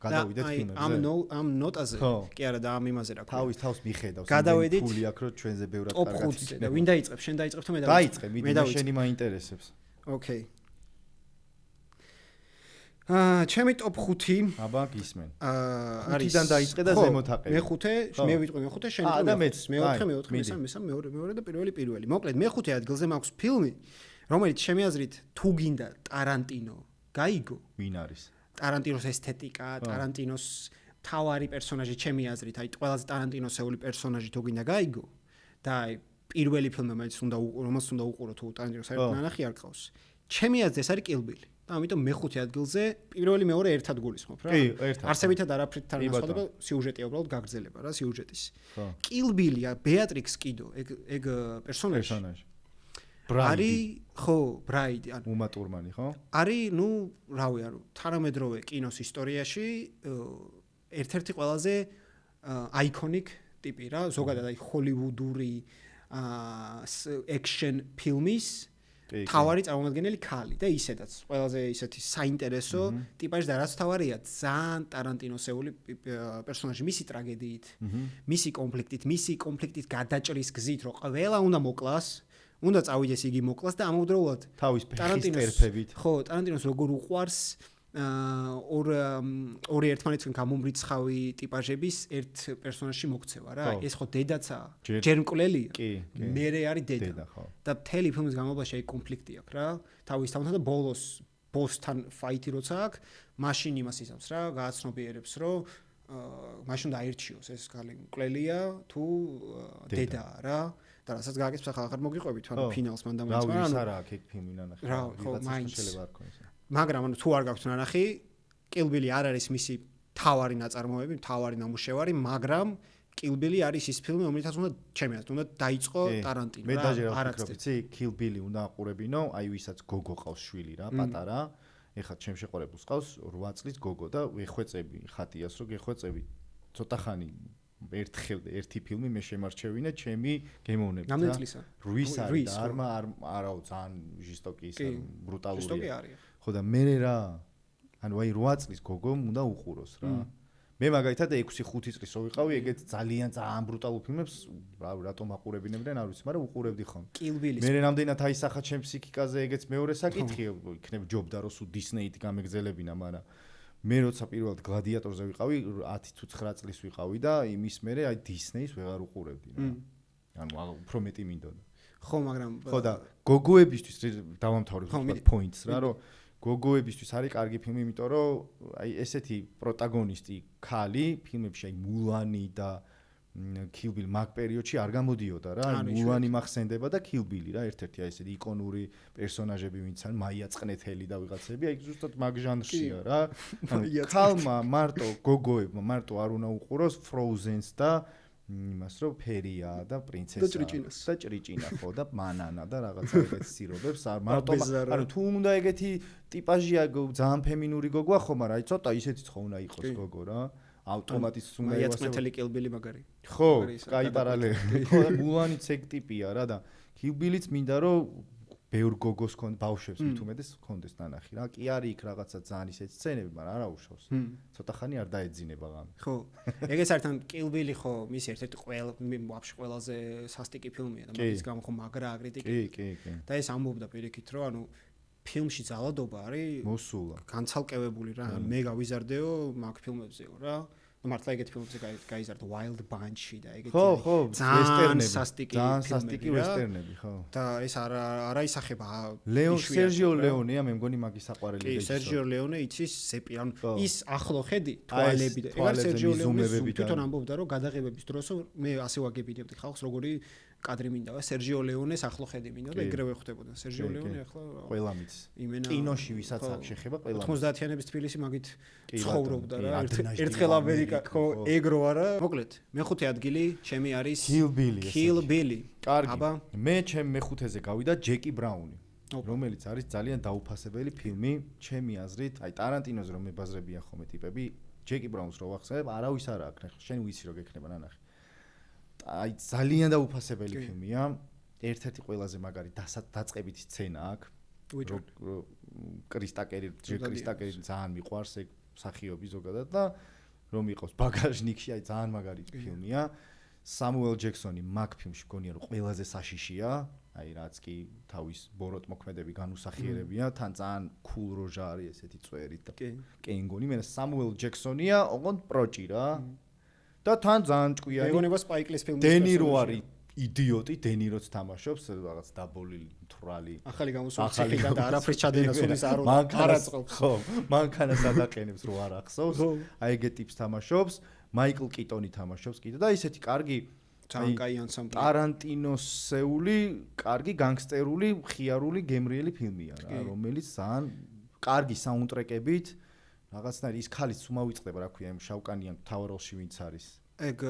გადავიდეთ ფილმებზე ამ ნოტაზე კი არა და ამ იმაზე რა თავს მიხედავს გადავედით ფული აქ რო ჩვენზე ბევრად კარგად იქნება და ვინ დაიწყებს შენ დაიწყებ თუ მე დაიწყე მე შენი მაინტერესებს ოკეი ჩემი ტოპ 5 აბა გისმენ არის 5-დან დაიწყე და ზემოთ აყევი მე-5 მე ვიტყვი მე-5 შენ მე-4 მე-3 მეორე და პირველი მოკლედ მე-5 ადგილზე მაქვს ფილმი რომელიც ჩემი აზრით თუ გინდა ტარანტინო გაიგო ვინ არის ტარანტინოს ესთეტიკა ტარანტინოს თავარი პერსონაჟი ჩემი აზრით აი ყველაზე ტარანტინოსეული პერსონაჟი თუ გინდა გაიგო და აი პირველი ფილმი რომელიც უნდა უყურო თუ ტარანტინოს საერთოდ ნანახი არ ყავს ჩემი აზრით ეს არის Kill Bill და ამიტომ მე-5 ადგილზე პირველი მეორე ერთად გულისხმობ რა. კი, ერთად. არსებითად არაფრით თან განსხვავდება, სიუჟეტია უბრალოდ გაგრძელება რა, სიუჟეტის. Kill Bill-ია, Beatrix კიდო, ეგ პერსონაჟი. არის ხო ბრაიდი ანუ უმა ტურმანი ხო არის ნუ რავი ანუ თანამედროვე კინოს ისტორიაში ერთ-ერთი ყველაზე აიკონიკ ტიპი რა ზოგადად აი ჰოლივუდური ექშენ ფილმის თავარი წარმომადგენელი ქალი და ისედაც ყველაზე ისეთი საინტერესო ტიპაჟი და რაც თავარია ძალიან ტარანტინოსეული პერსონაჟი მისი ტრაგედიით მისი კონფლიქტით გადაჭრის გზით რომ ყველა უნდა მოკლას უნდა წავიდეს იგი მოკლას და ამავდროულად თავის ფეხის ტერფებით ხო ტარანტინოს როგორ უყვარს ორი ერთმანეთთან გამომრიცხავი ტიპაჟების ერთ პერსონაჟში მოქცევა რა ეს ხო დედაცაა ჯერ მკვლელია მერე არის დედა და მთელი ფილმის განმავლობაში აი კონფლიქტი აქვს რა თავის თამთა და ბოლოს ბოსთან ფაითი როცა აქვს მაშინ იმას ისავს რა გააცნობიერებს რომ მაშინ უნდა აირჩიოს ეს ქალი მკვლელია თუ დედაა რა და რასაც გააკეთებს ახლა მოგიყვებით ანუ ფინალს მან დამოწმა რა ის არა აქ ფილმი ნანახი რა ხო მაინც შეიძლება არ ქონდეს მაგრამ ანუ თუ არ გაქვთ ნანახი Kill Bill არ არის მისი თავარი ნაწარმოები, თავარი ნამუშევარი, მაგრამ Kill Bill არის ის ფილმი, რომელთაც უნდა ჩემი აზრით უნდა დაიწყო ტარანტინო. მე დაჟე რა ვფიქრობ, იცი, Kill Bill უნდა აყურებინო, აი ვისაც გოგო ყავს შვილი რა, პატარა. ეხლა ჩემ შეყურებულს ყავს 8 წლის გოგო და ვეხვეწები ხატიას, რომ გეხვეწები ცოტა ხანი ერთხელ ერთი ფილმი მე შემარჩევინა ჩემი გემოვნებით რა. რამდენი წლისა? 8 არის და არაო ძალიან ჟისტოკი ის ბრუტალურია. ჟისტოკი არის. ხო და მე რა ანუ აი 8 წლის გოგომ უნდა უყუროს რა. მე მაგალითად 6-5 წლის რო ვიყავი, ეგეთ ძალიან ბრუტალურ ფილმებს რატომ აყურებინებდნენ არ ვიცი, მაგრამ უყურებდი ხომ. მე რამდენად აისახა ჩემ ფსიქიკაზე ეგეც მეორე საკითხი, იქნებ ჯობდა რომ სულ დისნეით გამეგზელებინა, მაგრამ მე როცა პირველად გლადიატორზე ვიყავი 10 თუ 9 წლის ვიყავი და იმის მერე აი დისნეის ვეღარ უყურებდი რა. ანუ უფრო მეტი მინდოდა. ხო, მაგრამ ხო და გოგოებისთვის დავამთავრებ პოინტს რა, რომ გოგოებისთვის არის კარგი ფილმი, იმიტომ რომ აი ესეთი პროტაგონისტი ქალი ფილმებში აი მულანი და Kill Bill მაგ პერიოდში არ გამოდიოდა რა, აი მულანი მახსენდება და Kill Bill რა, ერთ-ერთი აი ესეთი იკონური პერსონაჟები ვინც ან მაია წყნეთელი და ვიღაცები, აი ზუსტად მაგ ჟანრშია რა. ქალმა მარტო გოგოებმა მარტო არ უნდა უყუროს Frozen-ს და იმას რომ ფერია და პრინცესა და ჭრიჭინა ხო და მანანა და რაღაცა ეგეთ სირობებს არ მარტო ანუ თუ უნდა ეგეთი ტიპაჟია ძალიან ფემინური გოგოა ხო მაგრამ აი ცოტა ისეთიც ხო უნდა იყოს გოგო რა ავტომატის უნდა იყოს იაცმეთელი Kill Bill მაგარი ხო კაი პარალელი ხო და მულანიც ეგ ტიპია რა და Kill Bill-იც მინდა რომ ბევრ გოგოს ქონ ბავშვებს მithumedes ქონდეს ნანახი რა კი არის იქ რაღაცა ძალიან ისეთი სცენები მაგრამ არა უშავს ცოტა ხანი არ დაეძინება ღამე ხო ეგეც არის თან Kill Bill ხო მის ერთ-ერთი ვაფშე ყველაზე სასტიკი ფილმია და მაგის გამო ხო მაგრა კრიტიკი კი და ეს ამბობდა პირიქით რომ ანუ ფილმში ძალადობა არის მოსულა განცალკევებული რა მე გავიზარდეო მაგ ფილმებზეო რა მართლა ეგეთ ფილმებზე გაიზარდა Wild Bunch-ი და ეგეთი ხო ვესტერნები ძალიან სასტიკი ვესტერნები ხო და ეს არა ისახება სერჟიო ლეონეა მე მგონი მაგის საყვარელი კი სერჟიო ლეონე იცის სეპი ანუ ის ახლო ხედი თვალები და ეგ სერჟიო ლეონე თვითონ ამბობდა რომ გადაღებების დროს მე ასე ვაგებინებდი ხალხს როგორი კადრი მინდა სერჟიო ლეონეს ახლო ხედი მინდა და ეგრევე ხვდებოდა სერჟიო ლეონე ახლა ყველა მიც კინოში ვისაც აქ შეხება ყველა 90-იანების თბილისი მაგით ცხოვრობდა რა ერთხელ ამერიკა ხო ეგრო არა მოკლედ მეხუთე ადგილი ჩემი არის Kill Bill კარგი მე ჩემ მეხუთეზე გავიდა ჯეკი ბრაუნი რომელიც არის ძალიან დაუფასებელი ფილმი ჩემი აზრით აი ტარანტინოზე რომ მებაზრებიან ხოლმე ტიპები ჯეკი ბრაუნს რო ვახსენებ არავის არ აქვს ნახე შენ ვიცი რო გექნება ნანახი აი ძალიან დაუფასებელი ფილმია. ერთ-ერთი ყველაზე მაგარი დაწყებითი სცენა აქვს. კრისტაკერი ძალიან მიყვარს ეგ მსახიობი ზოგადად და რომ იყოს ბაგაჟნიკში, აი ძალიან მაგარი ფილმია. სამუელ ჯექსონი მაგ ფილმში გონია რომ ყველაზე საშიშია, აი რაც კი თავის ბოროტ მოქმედები განუსახიერებია, თან ძალიან cool როჟა არის ესეთი წვერით და კენგონი, მე სამუელ ჯექსონია, ოღონდ პროჭი რა. და თან ძალიან ჭკვიანი. მეგონება სპაიკლის ფილმის დენირო არის იდიოტი, დენიროც თამაშობს რაღაც დაბოლილი თვრალი. ახალი გამოსული ციხიდან და არაფრის ჩადენა სულის არაწყობს. ხო, მანქანას ადაყენებს რო არ ახსოვს. აი ეგეთ ტიპს თამაშობს, მაიკლ კიტონი თამაშობს კიდე და ისეთი კარგი ძალიან კაი ანსამბლი. ტარანტინოსეული, კარგი განგსტერული, ხიარული, გემრიელი ფილმია რა, რომელიც ძალიან კარგი საუნდტრეკებით რაღაცნაირი ის ქალიც უმავიწყდება რა ქვია იმ შავკანიან თავროლში ვინც არის ეგ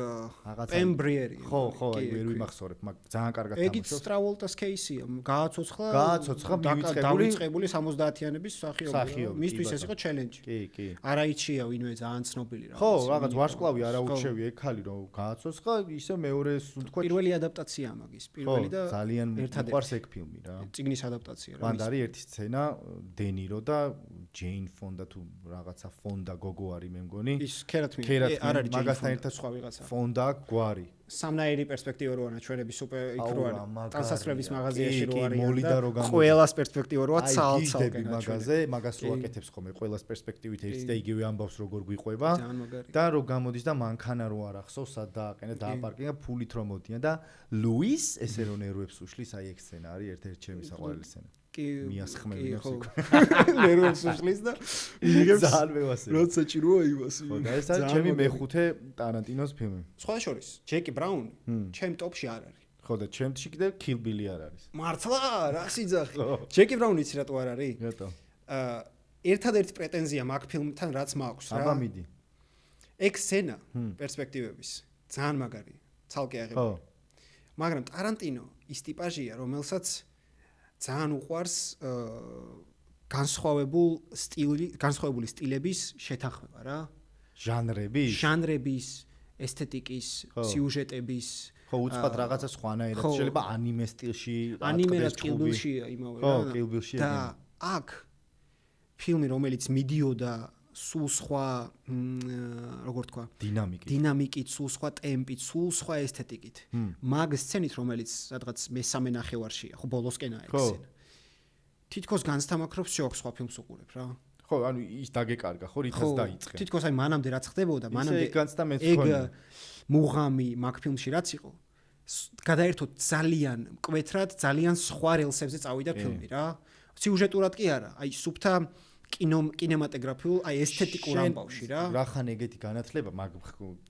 პემბრიერი ხო აი ვერ ვიმახსოვრებ მაგ ძალიან კარგად თამაშობს ეგიც ტრავოლტას კეისია გააცოცხლა დავიწყებული 70-იანების მსახიობი მისთვის ეს იყო ჩელენჯი კი არაიჩია ვინმე ძალიან ცნობილი რა ხო რაღაც ვარსკვლავი არაურჩევი ეგ ხალი რომ გააცოცხლა ისე მეორე თქვა პირველი ადაპტაცია მაგის პირველი და ძალიან მიყვარს ეგ ფილმი რა წიგნის ადაპტაცია რა მანდ არის ერთი სცენა დენირო და ჯეინ ფონდა თუ რაღაცა ფონდა გოგო არის მე მგონი ის ქერათმი არ არის მაგასთან ერთად სხვა ვიღაცა ფონდა გვარი სამნაირი პერსპექტივა როა ჩვენების სუპერ იქ რო არის ტანსაცმლების მაღაზიაში რო არის ყველას პერსპექტივა როა ცალ-ცალკენ მაგაზე მაგას რო აკეთებს ხოლმე ყველას პერსპექტივით ერთი და იგივე ამბავს როგორ გვიყვება და რო გამოდის და მანქანა რო არ ახსოვს სად დააყენა დააპარკინგა ფულით რო მოდიან და ლუის ესე რო ნერვებს უშლის აი ეგ სცენა არის ერთ-ერთი ჩემი საყვარელი სცენა კი მიასხმევინებს იქ ნერვებს უშლის და იგებს ძალიან მევასე როცა ჭიროა იმას ხო და ეს არის ჩემი მეხუთე ტარანტინოს ფილმი სხვა შორის ჯეკი ბრაუნი ჩემ ტოპში არ არის ხო და ჩემში კიდე Kill Bill-ი არ არის მართლა რა სიძახი ჯეკი ბრაუნი იცი რატო არ არის რატო ერთადერთი პრეტენზია მაგ ფილმთან რაც მაქვს რა აბა მიდი ეგ სცენა პერსპექტივების ძალიან მაგარი ცალკე აღება მაგრამ ტარანტინო ის ტიპაჟია რომელსაც ძალიან უყვარს განსხვავებული სტილების შეთანხმება რა ჟანრების ესთეტიკის სიუჟეტების ხო უცბად რაღაცა სხვანაირად შეიძლება ანიმე სტილში კილბილშია იმავე რა ხო კილბილშია და აქ ფილმი რომელიც მიდიოდა სულ სხვა როგორ თქვა დინამიკით სულ სხვა ტემპით სულ სხვა ესთეტიკით მაგ სცენით რომელიც სადღაც მესამე ნახევარშია ხო ბოლოსკენაა ეგ სცენა თითქოს განსთამაქრობს შოქს სხვა ფილმს უყურებ რა ხო ანუ ის დაგეკარგა ხო რითაც დაიწყე თითქოს აი მანამდე რაც ხდებოდა მანამდე ეგ მუღამი მაგ ფილმში რაც იყო გადაერთოთ ძალიან მკვეთრად ძალიან სხვა რელსებზე წავიდა ფილმი რა სიუჟეტურად კი არა აი სუფთა კინემატოგრაფიულ აი ესთეტიკურ ამბავში რა რახან ეგეთი განათლება მაგ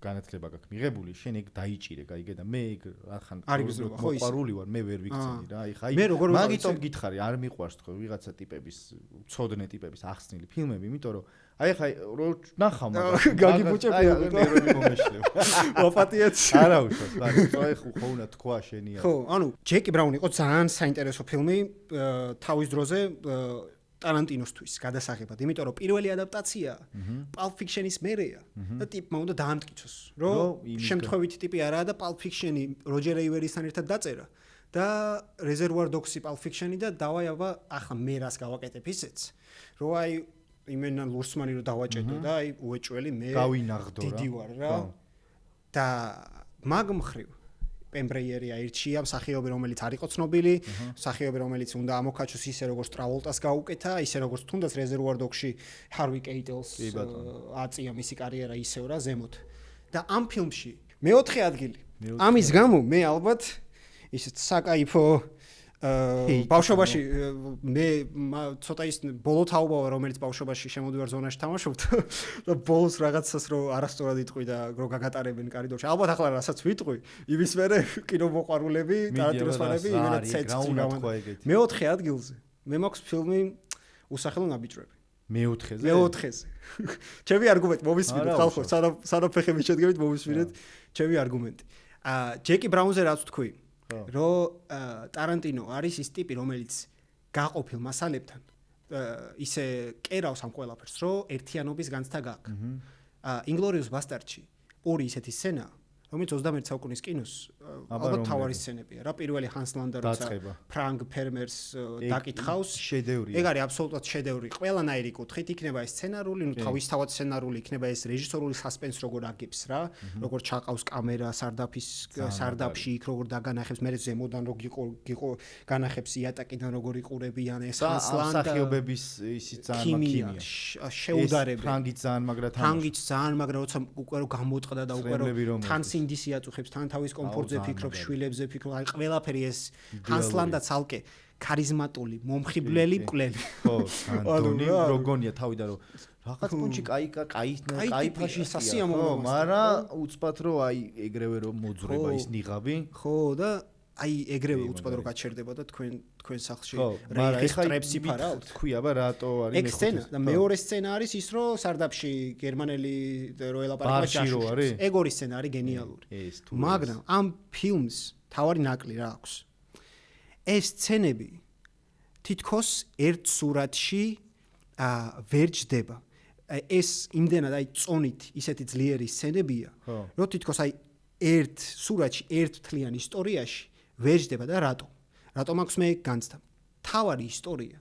განათლება გაქვს მიღებული შენ ეგ დაიჭირე გაიგე და მე ეგ რახან მოყვარული ვარ მე ვერ ვიქცენი რა აი ხაი მაგიტომ გითხარი არ მიყვარს თქო ვიღაცა ტიპების ცოდნე ტიპების ახსნილი ფილმები იმიტომ რომ აი ხაი რო ნახავ მაგას გაგიბუჭები ნერვები მომეშლება ვაპატიეთ არა უშავს აი ხო უნდა თქვა შენია ხო ანუ ჯეკი ბრაუნი იყო ძალიან საინტერესო ფილმი თავის დროზე ტარანტინოსთვის გადასაღებად, იმიტომ რომ პირველი ადაპტაცია Pulp Fiction-ის მერეა და ტიპმა უნდა დაამტკიცოს, რომ შემთხვევითი ტიპი არაა და Pulp Fiction-ი როჯერ ეივერისთან ერთად დაწერა და Reservoir Dogs-ი Pulp Fiction-ი და დავაიაბა ახლა მე რას გავაკეთებ ისეც, რომ აი იმენა ლურსმანი რომ დავაჭედო და აი უეჭველი მე გავინაღდო რა. დიდი ვარ რა. და მაგ მხრივ პემბრიერი აირჩია მსახიობი რომელიც არ იყო ცნობილი, მსახიობი რომელიც უნდა ამოქაჩოს ისე როგორც ტრავოლტას გაუკეთა, ისე როგორც თუნდაც Reservoir Dogs-ში Harvey Keitel's აწია მისი კარიერა ისევ რა ზემოთ. და ამ ფილმში მეოთხე ადგილი. ამის გამო მე ალბათ ისეთ საკაიფო ბავშვობაში მე ცოტა ის ბოლო თაობაა რომელიც ბავშვობაში შემოდივარ ზონაში თამაშობთ და ბოლოს რაღაცას რო არასწორად იტყვი და რო გაგატარებენ კარიდორში. ალბათ ახლა რასაც ვიტყვი, იმის მერე კინომოყვარულები, ტარანტინოს ფანები იმენად ცეცხლი გავანდა. მეოთხე ადგილზე მე მაქვს ფილმი უსახელო ნაბიჯვრები. მეოთხეზე. ჩემი არგუმენტი მომისმინეთ ხალხო, სანამ ფეხები შედგებით მომისმინეთ ჩემი არგუმენტი. ჯეკი ბრაუნზე რაც თქვი რომ ტარანტინო არის ის ტიპი რომელიც გაყოფილ მასალებთან ისე კერავს ამ ყველაფერს რომ ერთიანობის განცდა გაქვს. Inglourious Bastardში ორი ისეთი სცენა რომელიც 21 საუკუნის კინოს ალბათ თავარი სცენებია რა. პირველი ჰანს ლანდა როცა ფრანგ ფერმერს დაკითხავს შედევრია. ეგ არის აბსოლუტურად შედევრი. ყველანაირი კუთხით იქნება ეს სცენარული, ნუ თავისთავად სცენარული იქნება ეს რეჟისორული სასპენს როგორ აგებს რა, როგორ ჩაყავს კამერა სარდაფში იქ როგორ დაგანახებს, მე ზემოდან რო გიყო განახებს იატაკიდან როგორ იყურებიან ეს ჰანს ლანდა. სახიობების ისი ძალიან ქიმია. შეუდარები. ფრანგიც ძალიან მაგრა თამაში. ფრანგიც ძალიან მაგრა როცა უკვე რო გამოწყდა და უკვე რო თან ინდის იაწუხებს, თან თავის კომფორტზე ფიქრობს, შვილებზე ფიქრობს, აი ყველაფერი ეს ჰანს ლანდა ცალკე ქარიზმატული, მომხიბვლელი მკვლელი. ხო, ანდონი როგონია თავიდან რომ რაღაც პუნჩი კაი ფაშისტია, მაგრამ უცბად რომ აი ეგრევე რომ მოძრება ის ნიღაბი. ხო და აი ეგრევე უცბად რო გაჩერდებოდა თქვენ სახლში მაგრამ სტრეპსი ფარავთ თქვია ბა რატო არის ეგ სცენა და მეორე სცენა არის ის რომ სარდაფში გერმანელი რო ელაპარაკება ჯაშუშს ეგ ორი სცენა არის გენიალური მაგრამ ამ ფილმს თავარი ნაკლი რა აქვს ეს სცენები თითქოს ერთ სურათში ვერ ჯდება ეს იმდენად აი წონით ისეთი ძლიერი სცენებია რომ თითქოს აი ერთ სურათში ერთ თლიან ისტორიაში ვერ ჯდება და რატომ აქვს მე განცდა თავარი ისტორია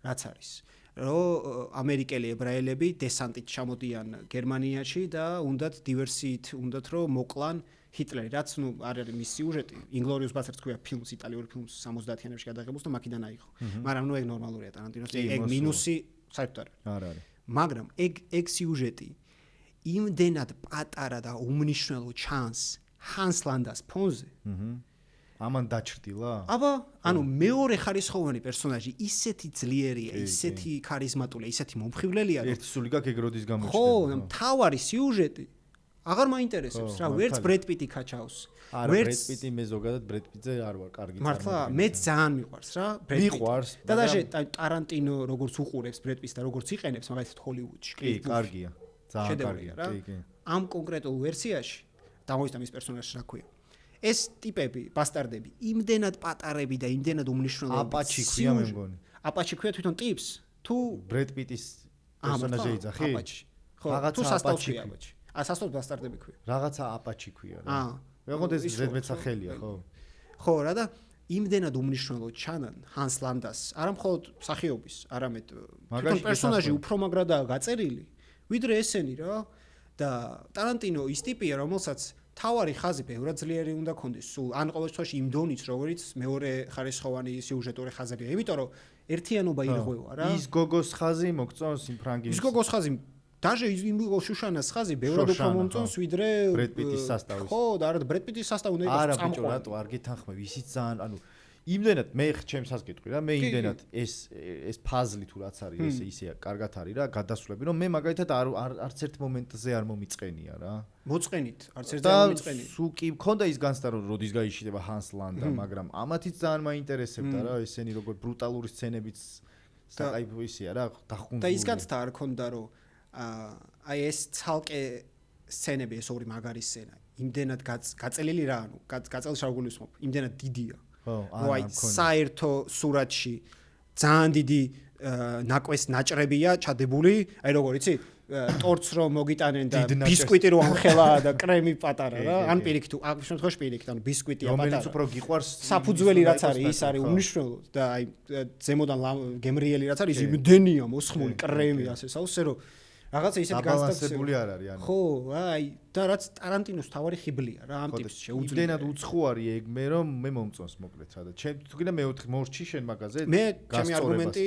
რაც არის რომ ამერიკელი ებრაელები დესანტით ჩამოდიან გერმანიაში და უნდათ დივერსიით უნდათ რომ მოკლან ჰიტლერი რაც ნუ არ არის მის სიუჟეტი ინგლორიუს ბასტარდს ქვია ფილმს იტალიური ფილმს 70-იანებში გადაღებულს და მაქედან აიღო მაგრამ ნუ ეგ ნორმალურია ტარანტინოს ეგ მინუსი საერთოდ არ არის მაგრამ ეგ სიუჟეტი იმდენად პატარა და უმნიშვნელო ჩანს ჰანს ლანდას ფონზე ამან დაჭრდილა? აბა, ანუ მეორე ხარისხოვანი პერსონაჟი ისეთი ძლიერია, ისეთი ქარიზმატულია, ისეთი მომხიბვლელია, რომ ერთი სული გაქვს ეგროდის გამოჩნდება. ხო, მთავარი სიუჟეტი აღარ მაინტერესებს რა, ვერც ბრედ პიტი ქაჩავს. არა, ბრედ პიტი მე ზოგადად ბრედ პიტზე არ ვარ კარგი წარმოდგენა. მართლა, მე ძალიან მიყვარს რა, ბრედ პიტი. მიყვარს. და даже ტარანტინო როგორც უყურებს ბრედ პიტს და როგორც იყენებს მაგალითად ჰოლივუდში. კი, კარგია. ძალიან კარგია, კი. ამ კონკრეტულ ვერსიაში დამოიზდა მის პერსონაჟს რა ქვია. ეს ტიპები, ბასტარდები, იმდენად პატარები და იმდენად უმნიშვნელოები. აპაჩი ქვია მე მგონი. აპაჩი ქვია თვითონ ტიპს. თუ ბრედ პიტის პერსონაჟი იძახი? აპაჩი. ხო, თუ სასტავში აპაჩი. სასტავს ბასტარდები ქვია. რაღაცა აპაჩი ქვია რა. ვეღოთ ეს ზედმეცახელია, ხო? ხო, რა და იმდენად უმნიშვნელო ჩანან ჰანს ლანდას, არა მხოლოდ მსახიობის, არამედ თვითონ პერსონაჟი უფრო მაგრადაა გაწერილი, ვიდრე ესენი რა. და ტარანტინო ის ტიპია, რომელსაც თავარი ხაზი ბევრად ძლიერი უნდა კონდეს სულ ან ყოველ შემთხვევაში იმ დონით როგორც მეორე ხარისხოვანი სიუჟეტური ხაზებია იმიტომ რომ ერთიანობა ირღვევა რა ის გოგოს ხაზი მოგწონს იმ ფრანგის ის გოგოს ხაზი даже იმ შუშანას ხაზი ბევრად უფრო მომწონს ვიდრე ბრედ პიტის სასტავის ხო და არა ბრედ პიტის სასტავი უნდა იყოს არა ბიჭო რატო არ გეთანხმები ისიც ძალიან ანუ იმდენად მე ჩემს ასკეთყვი რა მე იმდენად ეს ფაზლი თუ რაც არის ისეა კარგად არის რა გადასვლები რომ მე მაგალითად არც ერთ მომენტზე არ მომიწყენია რა მოწყენით არც ერთ არ მომიწყენით სულ კი მქონდა ის განცდა რომ როდის გაიშიდება ჰანს ლანდა მაგრამ ამათიც ძალიან მაინტერესებდა რა ესენი როგორ ბრუტალური სცენებიც საკაიფო ისეა რა დახუნდული და ის განცდა არ ქონდა რომ აი ეს ცალკე სცენები ეს ორი მაგარი სცენა იმდენად გაწელილი რა ანუ გაწელს რა გულისხმობ იმდენად დიდია აი საერთო სურათში ძალიან დიდი ნაკვეს ნაჭრებია ჩადებული აი როგორ იცი ტორტს რომ მოგიტანენ და ბისკვიტი რომ ამხელა და კრემი პატარა რა ან პირიქით ამ შემთხვევაში პირიქით ანუ ბისკვიტია პატარა რომელიც უფრო გიყვარს საფუძველი რაც არის ის არის უნიშნელო და აი ზემოდან გემრიელი რაც არის იმდენია მოსხმული კრემი ასე საუსე რომ რაღაცა ისეთი განსტაქსებული არ არის ანუ ხო აი და რაც ტარანტინოს თავარი ხიბლია რა ამ ტიპს შეუძლია იმდენად უცხო არის ეგ მე რომ მე მომწონს მოკლედ რა და ჩემ თუ კიდე მეოთხე მორჩი შენ მაგაზე მე ჩემი არგუმენტი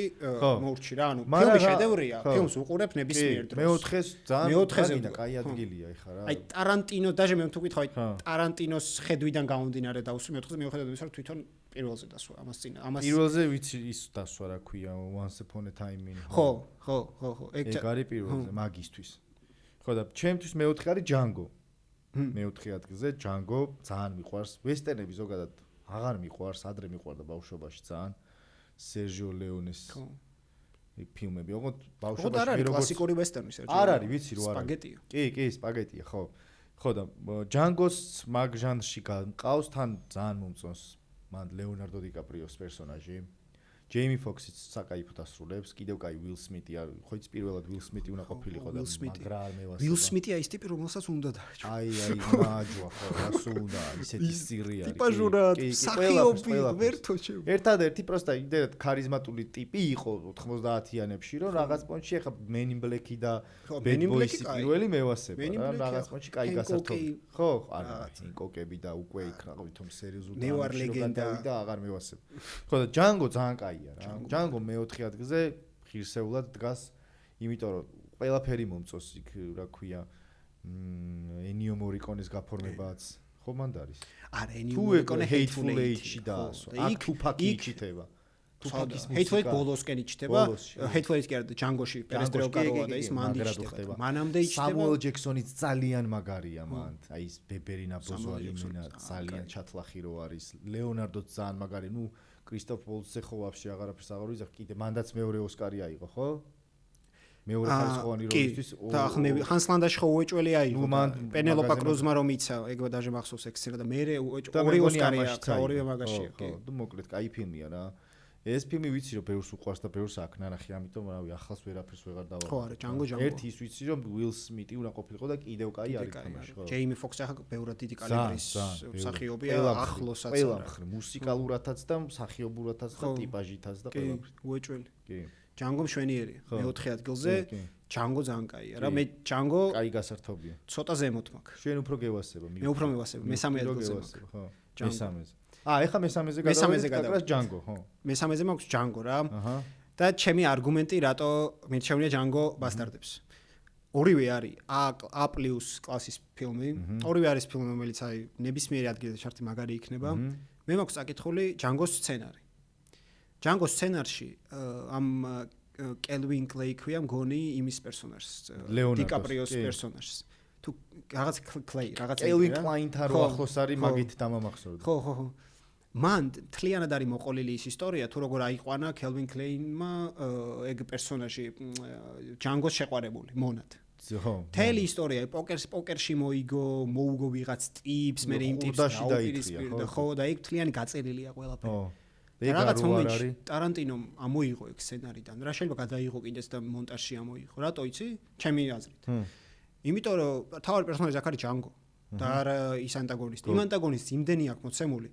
მორჩი რა ანუ ფილმი შედევრია ფილმს უყურებ ნებისმიერ დროს მეოთხეს ძალიან და კაი ადგილია ეხა რა აი ტარანტინო даже მე თუ გითხავ ტარანტინოს ხედვიდან გამომდინარე დავსვი მეოთხეზე მიუხედავად იმისა რომ თვითონ პირველზე დასვა ამას წინა ამას პირველზე ვიცი ის დასვა რა ქვია once upon a time in ხო ეგ არის პირველზე მაგისთვის ხო და ჩემთვის მეოთხე არის ჯანგო მეოთხე ადგილზე ჯანგო ძალიან მიყვარს ვესტერნები ზოგადად აღარ მიყვარს ადრე მიყვარდა ბავშვობაში ძალიან სერჟიო ლეონეს ეგ ფილმები ოღონდ ბავშვობაში მე როგორც კლასიკური ვესტერნი სერჟიო არ არის ვიცი რო არ სპაგეტია კი სპაგეტია ხო და ჯანგოს მაგ ჟანრში გამყავს თან ძალიან მომწონს მან ლეონარდო დიკაპრიოს პერსონაჟი ჯეიმი ფოქსიც საკაიფო დასრულებს კიდევ კაი ვილ სმიტი არ ხო იცი პირველად ვილ სმიტი უნდა ყოფილიყო და მაგრა არ მევასება ვილ სმიტი აი ის ტიპი რომელსაც უნდა დააჭრო აი მაჯვა ხო რას უნდა ისეთი სირი არის ტიპაჟურა სახიობი ვერთოჩე ერთადერთი პროსტა იმდენად ქარიზმატული ტიპი იყო 90-იანებში რომ რაღაც პონჩი ახლა Men in Black-ი და Bad Boys-ი პირველი მევასება რა რაღაც პონჩი კაი გასართობი ხო არა ინკოკები და უკვე იქ რაყვითომ სერიოზული და აღარ მევასება ხო და ჯანგო ძალიან კაი ჯანგო მეოთხე ადგილზე ღირსეულად დგას იმიტომ რომ ყველაფერი მომწონს იქ რა ქვია ენიო მორიკონეს გაფორმებაც ხო მანდ არის არა ენიო მორიკონე hateful eight-ში დაასვა აქ თუფაკი იჩითება Tupac-ის Hateful Eight ბოლოსკენ იჩდება. Hateful Eight კი არა, Django-ში პერესტროიკა როა და ის მანდი იჩდება. მანამდე იჩდება. Samuel Jackson-იც ძალიან მაგარია მან. აი ის ბებერინა ბოზოალინა ძალიან ჩათლახი რო არის. ლეონარდოც ძალიან მაგარი. ნუ კრისტოფ ვოლცზე ხო ვაფშე აღარაფერს აღარ ვიზახ. კიდე მანდაც მეორე ოსკარი აიღო, ხო? მეორე ხარისხოვანი როლისთვის და ახლა ხანს ლანდაში ხო უეჭველი აიღო პენელოპა კრუზმა რომ იცა ეგ დაჟე მახსოვს ექსცენა და მე ორი ოსკარი აქვს ორივე მაგაშია კი და მოკლედ კაი ფილმია რა ეს ფილმი ვიცი რომ ბევრს უყვარს და ბევრს აქ ნანახი ამიტომ რავი ახალს ვერაფერს ვეღარ დავარ ხო არა Django ერთი ის ვიცი რომ Will Smith-ი უნდა ყოფილიყო და კიდევ კაი არის თამაში ხო Jamie Foxx-ი ახლა ბევრად დიდი კალიბრის მსახიობია ახლოსაც ყველა მხრივ მუსიკალურათაც და მსახიობურათაც და ტიპაჟითაც და ყველაფრით უეჭველი კი Django მშვენიერია მეოთხე ადგილზე Django ძალიან კაია რა მე Django კაი გასართობია ცოტა ზემოთ მაქვს შენ უფრო გევასება მე უფრო მევასება მესამე ადგილზე მაქვს ხო მესამეზე ეხა მესამეზე გადავიდეთ Django ხო მესამეზე მაქვს Django რა და ჩემი არგუმენტი რატო მიჩვენია Django ბასტარდებს ორივე არის A+ კლასის ფილმი ორივე არის ფილმი რომელიც აი ნებისმიერი ადგილზე ჩართი მაგარი იქნება მე მაქვს საკითხული Django-ს სცენარი Django სცენარში ამ Kelvin Clay ქვია მგონი იმის პერსონაჟს DiCaprio's პერსონაჟს თუ რაღაც Clay რაღაც Kelvin Klein-თან რო ახლოს არის მაგით დამამახსოვრდა ხო მან თლიანად არის მოყოლილი ის ისტორია თუ როგორ აიყვანა Kelvin Klein-მა ეგ პერსონაჟი Django-ს შეყვარებული მონად თელი ისტორია პოკერში მოუგო ვიღაც ტიპს მე იმ ტიპს დაუპირისპირდა ხო და ეგ თლიანი გაწერილია ყველაფერი რაღაც მომენტში ტარანტინომ ამოიღო ეგ სცენარიდან რა შეიძლება გადაიღო კიდეც და მონტაჟში ამოიღო რატო იცი ჩემი აზრით იმიტომ რომ თავი პერსონაჟი აქ არის Django და არა ის ანტაგონისტი იმ ანტაგონისტს იმდენი აქვს მოცემული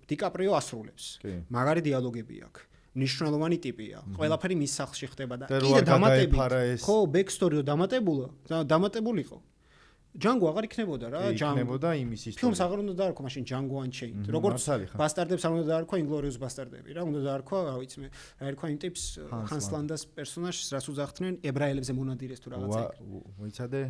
DiCaprio ასრულებს მაგარი დიალოგები აქვს ნიშნულოვანი ტიპია ყველაფერი მის სახლში ხდება და კიდე დამატებით ხო ბექსტორიო დამატებულიყო Django აღარ იქნებოდა რა იქნებოდა იმის ისტორია ფილმს აღარ უნდა დაარქვა მაშინ Django Unchained როგორც ბასტარდებს არ უნდა დაარქვა Inglourious ბასტარდები რა უნდა დაარქვა რა ვიცი მე რა ერქვა იმ ტიპს Hans Landas პერსონაჟს რაც უძახდნენ ებრაელებზე მონადირეს თუ რაღაცა მოიცადე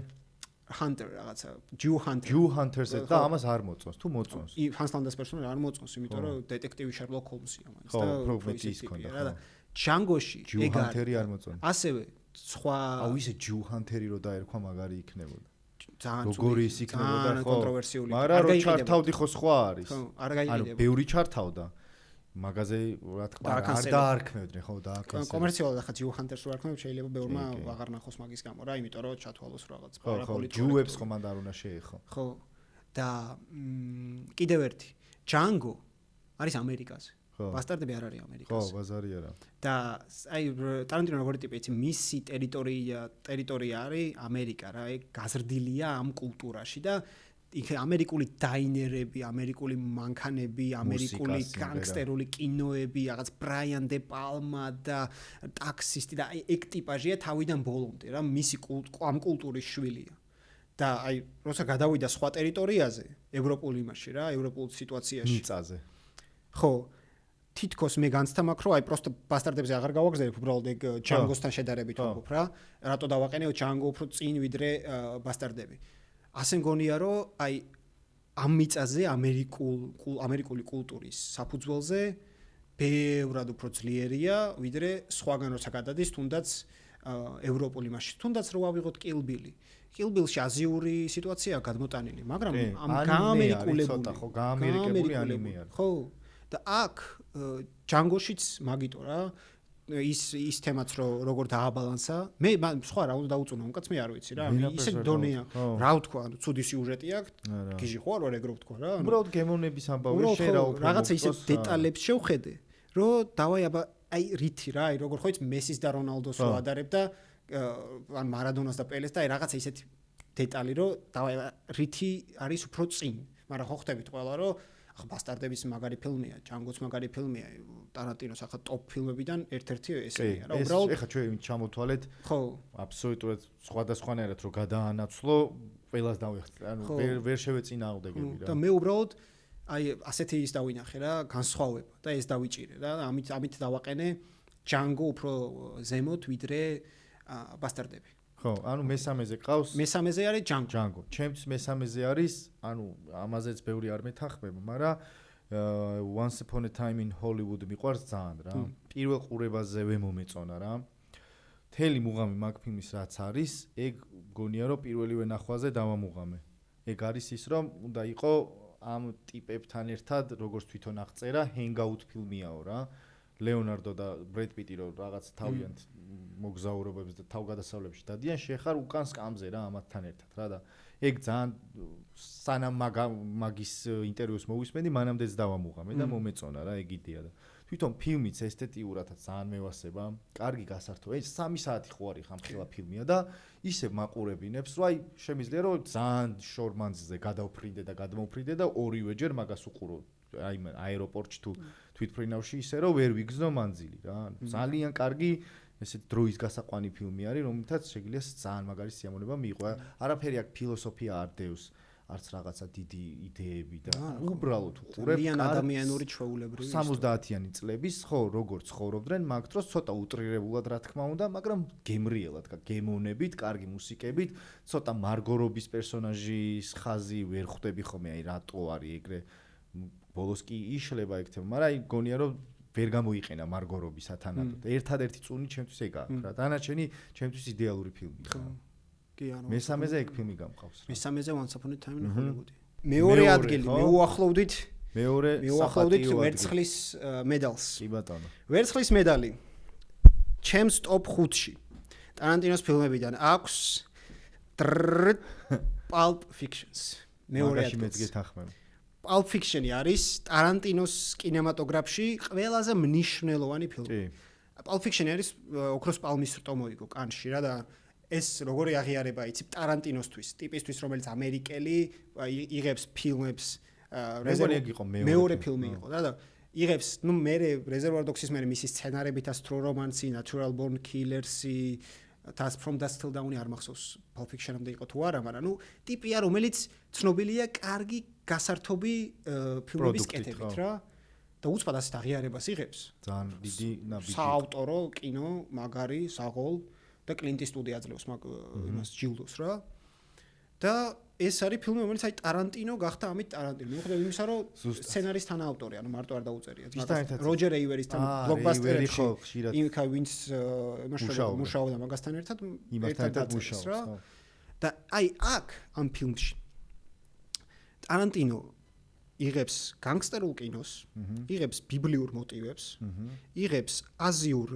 Hunter რაღაცა Jew Hunters-ზე და ამას არ მოწონს თუ მოწონს Hans Landas პერსონაჟი არ მოწონს იმიტომ რომ დეტექტივი Sherlock Holmes-ია მაინც და პროფესია ის ქონდა რა და Django-ში ეგ არის არ მოწონს ასევე სხვა აუ ისე Jew Hunter-ი რო დაერქვა მაგარი იქნებოდა ძალიან როგორი ის იქნებოდა ხო კონტროვერსიული მაგრამ რო ჩართავდი ხო სხვა არის ხო არ გაიგებია ანუ ბევრი ჩართავდა მაგაზე რა თქმა უნდა არ დაარქმევდნენ ხო დააკანსელეს კომერციულად ახლა Jew Hunters რო არქმევ შეიძლება ბევრმა აღარ ნახოს მაგის გამო რა იმიტომ რომ ჩათვალოს რაღაც პარაპოლიტიკურ Jew-ებს ხომ არ უნდა შეეხო ხო და კიდევ ერთი Django არის ამერიკაზე ბასტარდები არ არის ამერიკაზე ხო ბაზარი არა და აი ტარანტინო როგორი ტიპი იცი მისი ტერიტორია არის ამერიკა რა ეგ გაზრდილია ამ კულტურაში და იქ ამერიკული დაინერები, ამერიკული მანქანები, ამერიკული განგსტერული კინოები, რაღაც ბრაიან დე პალმა და ტაქსისტი და ეგ ტიპაჟია თავიდან ბოლომდე რა მისი ამ კულტურის შვილია. და აი როცა გადავიდა სხვა ტერიტორიაზე, ევროპულ იმაში რა, ევროპულ სიტუაციაში. მიწაზე. ხო. თითქოს მე განცდა მაქვს რომ აი პროსტო ბასტარდებზე აღარ გავაგზავნებ უბრალოდ ეგ Django-სთან შედარებით ვამბობ რა. რატო დავაყენე Django უფრო წინ ვიდრე ბასტარდები. ასე მგონია რომ აი ამ მიწაზე ამერიკული კულტურის საფუძველზე ბევრად უფრო ძლიერია ვიდრე სხვაგან როცა გადადის თუნდაც ევროპული მასში თუნდაც რო ავიღოთ Kill Bill-ში აზიური სიტუაცია გადმოტანილი მაგრამ ამ გაამერიკული ანიმე არის ხო და აქ Django-შიც მაგიტო რა ის თემაც როგორ დააბალანსა მე სხვა რა უნდა დაუწუნა უმკაც მე არ ვიცი რა ისე დონეა რა ვთქვა ანუ ცუდი სიუჟეტი აქვს გიჟი ხო არ ეგრე ვთქვა რა უბრალოდ გემოვნების ამბავი შენ რა უფრო რაღაცა ისე დეტალებს შევხედე რომ დავაი აბა აი რითი რა აი როგორ ხო იცი მესის და რონალდოს რო ადარებ და ან მარადონას და პელეს და აი რაღაცა ისეთი დეტალი რომ დავაი რითი არის უფრო წინ მაგრამ ხო ხვდებით ყველა რომ ახლა ბასტარდების მაგარი ფილმია, Django-ს მაგარი ფილმია, ტარანტინოს ახლა ტოპ ფილმებიდან ერთ-ერთი ესეა რა. უბრალოდ ეხლა ჩვენ ჩამოთვალეთ. ხო, აბსოლუტურად სხვადასხვანაირად რო გადაანაცვლო, ყველას დავეხსნა. ანუ ვერ შევეწინააღმდეგები რა. და მე უბრალოდ აი ასეთი ის დავინახე რა, განსხვავება და ეს დავიჭირე რა. ამით დავაყენე Django უფრო ზემოთ ვიდრე ბასტარდები. ხო, ანუ მესამეზე ყავს. მესამეზე არის Django. ჩემთვის მესამეზე არის, ანუ ამაზეც ბევრი არ მეთანხმება, მაგრამ Once Upon a Time in Hollywood მიყვარს ძალიან რა. პირველ ყურებაზევე მომეწონა რა. მთელი მუღამი მაგ ფილმის რაც არის, ეგ გონია რომ პირველივე ნახვაზე დავამუღამე. ეგ არის ის რომ უნდა იყო ამ ტიპებთან ერთად როგორც თვითონ აღწერა, hangout ფილმიაო რა. ლეონარდო და ბრედ პიტი რომ რაღაც თავიანთ მოგზაურობებს და თავგადასავლებში დადიან, შეხარ უკან სკამზე რა ამათთან ერთად რა და ეგ ძალიან სანამ მაგის ინტერვიუს მოვისმენდი, მანამდეც დავამუღამე და მომეწონა რა ეგ იდეა და თვითონ ფილმიც ესთეტიურადაც ძალიან მევასება, კარგი გასართო. ეს 3 საათი ხო არის ხამხილა ფილმია და ისე მაყურებინებს, რომ აი შემიძლია რომ ძალიან შორ მანძილზე გადავფრინდე და გადმოვფრინდე და ორივეჯერ მაგას უყურო. აი აეროპორტში თუ თვითფრინავში ისე რომ ვერ ვიგზნო მანძილი რა. ძალიან კარგი ესეთ დროის გასაყვანი ფილმი არის, რომლითაც შეგვიძლია ძალიან მაგარი სიამოვნება მიიღო. არაფერი აქ ფილოსოფია არ დევს, არც რაღაცა დიდი იდეები და უბრალოდ უყურებ ძალიან ადამიანური ჩვეულებრივი 70-იანი წლების, ხო, როგორ ცხოვრობდნენ მაგ დროს ცოტა უტრირებულად რა თქმა უნდა, მაგრამ გემრიელად, გემოვნებით, კარგი მუსიკებით, ცოტა მარგორობის პერსონაჟის ხაზი ვერ ხვდები ხოლმე, აი რატო არის ეგრე ბოლოს კი იშლება ეგ თემა, მაგრამ აი გონია რომ ვერ გამოიყენა მარგორობის ათანადოდ. ერთადერთი წუნი ჩემთვის ეგ აქვს რა. დანარჩენი ჩემთვის იდეალური ფილმია. კი ანუ მესამეზე ეგ ფილმი გამყავს. მესამეზე Once Upon a Time in Hollywood. მეორე ადგილი მეუახლოვდით ვერცხლის მედალს. კი ბატონო. ვერცხლის მედალი ჩემს ტოპ 5-ში. ტარანტინოს ფილმებიდან აქვს Pulp Fiction. მეორე ადგილში მეც გეთანხმები. Pulp Fiction არის ტარანტინოს კინემატოგრაფში ყველაზე მნიშვნელოვანი ფილმი. კი. Pulp Fiction არის ოქროს პალმის რტო მოიგო კანში რა და ეს როგორი აღიარება იცი ტარანტინოსთვის, ტიპისთვის, რომელიც ამერიკელი იღებს ფილმებს მეორე ფილმი იყო რა და იღებს, ნუ მე Reservoir Dogs-ის მე მისი სცენარებით ასტრო რომანსი, Natural Born Killers-ი, Tales from Dusk Till Dawn-ი არ მახსოვს Pulp Fiction-ამდე იყო თუ არა, მაგრამ ნუ ტიპია, რომელიც ცნობილია კარგი გასართობი ფილმების კეთებით რა და უცბად ასეთ აღიარებას იღებს. ძალიან დიდი ნაბიჯი. საავტორო კინო, მაგარი, საღოლ და კლინტ ისტვუდი აძლევს მაგ იმას ჯილდოს რა. და ეს არის ფილმი, რომელიც აი ტარანტინო გახდა ამით ტარანტინო. მიუხედავად იმისა, რომ სცენარის თანაავტორი, ანუ მარტო არ დაუწერია. როჯერ ეივერისთან ბლოკბასტერებში იმქა ვინც მუშაობდა მაგასთან ერთად იმასთან მუშაობს რა. და აი აქ ამ ფილმში ტარანტინო იღებს განგსტერულ კინოს, იღებს ბიბლიურ მოტივებს, იღებს აზიურ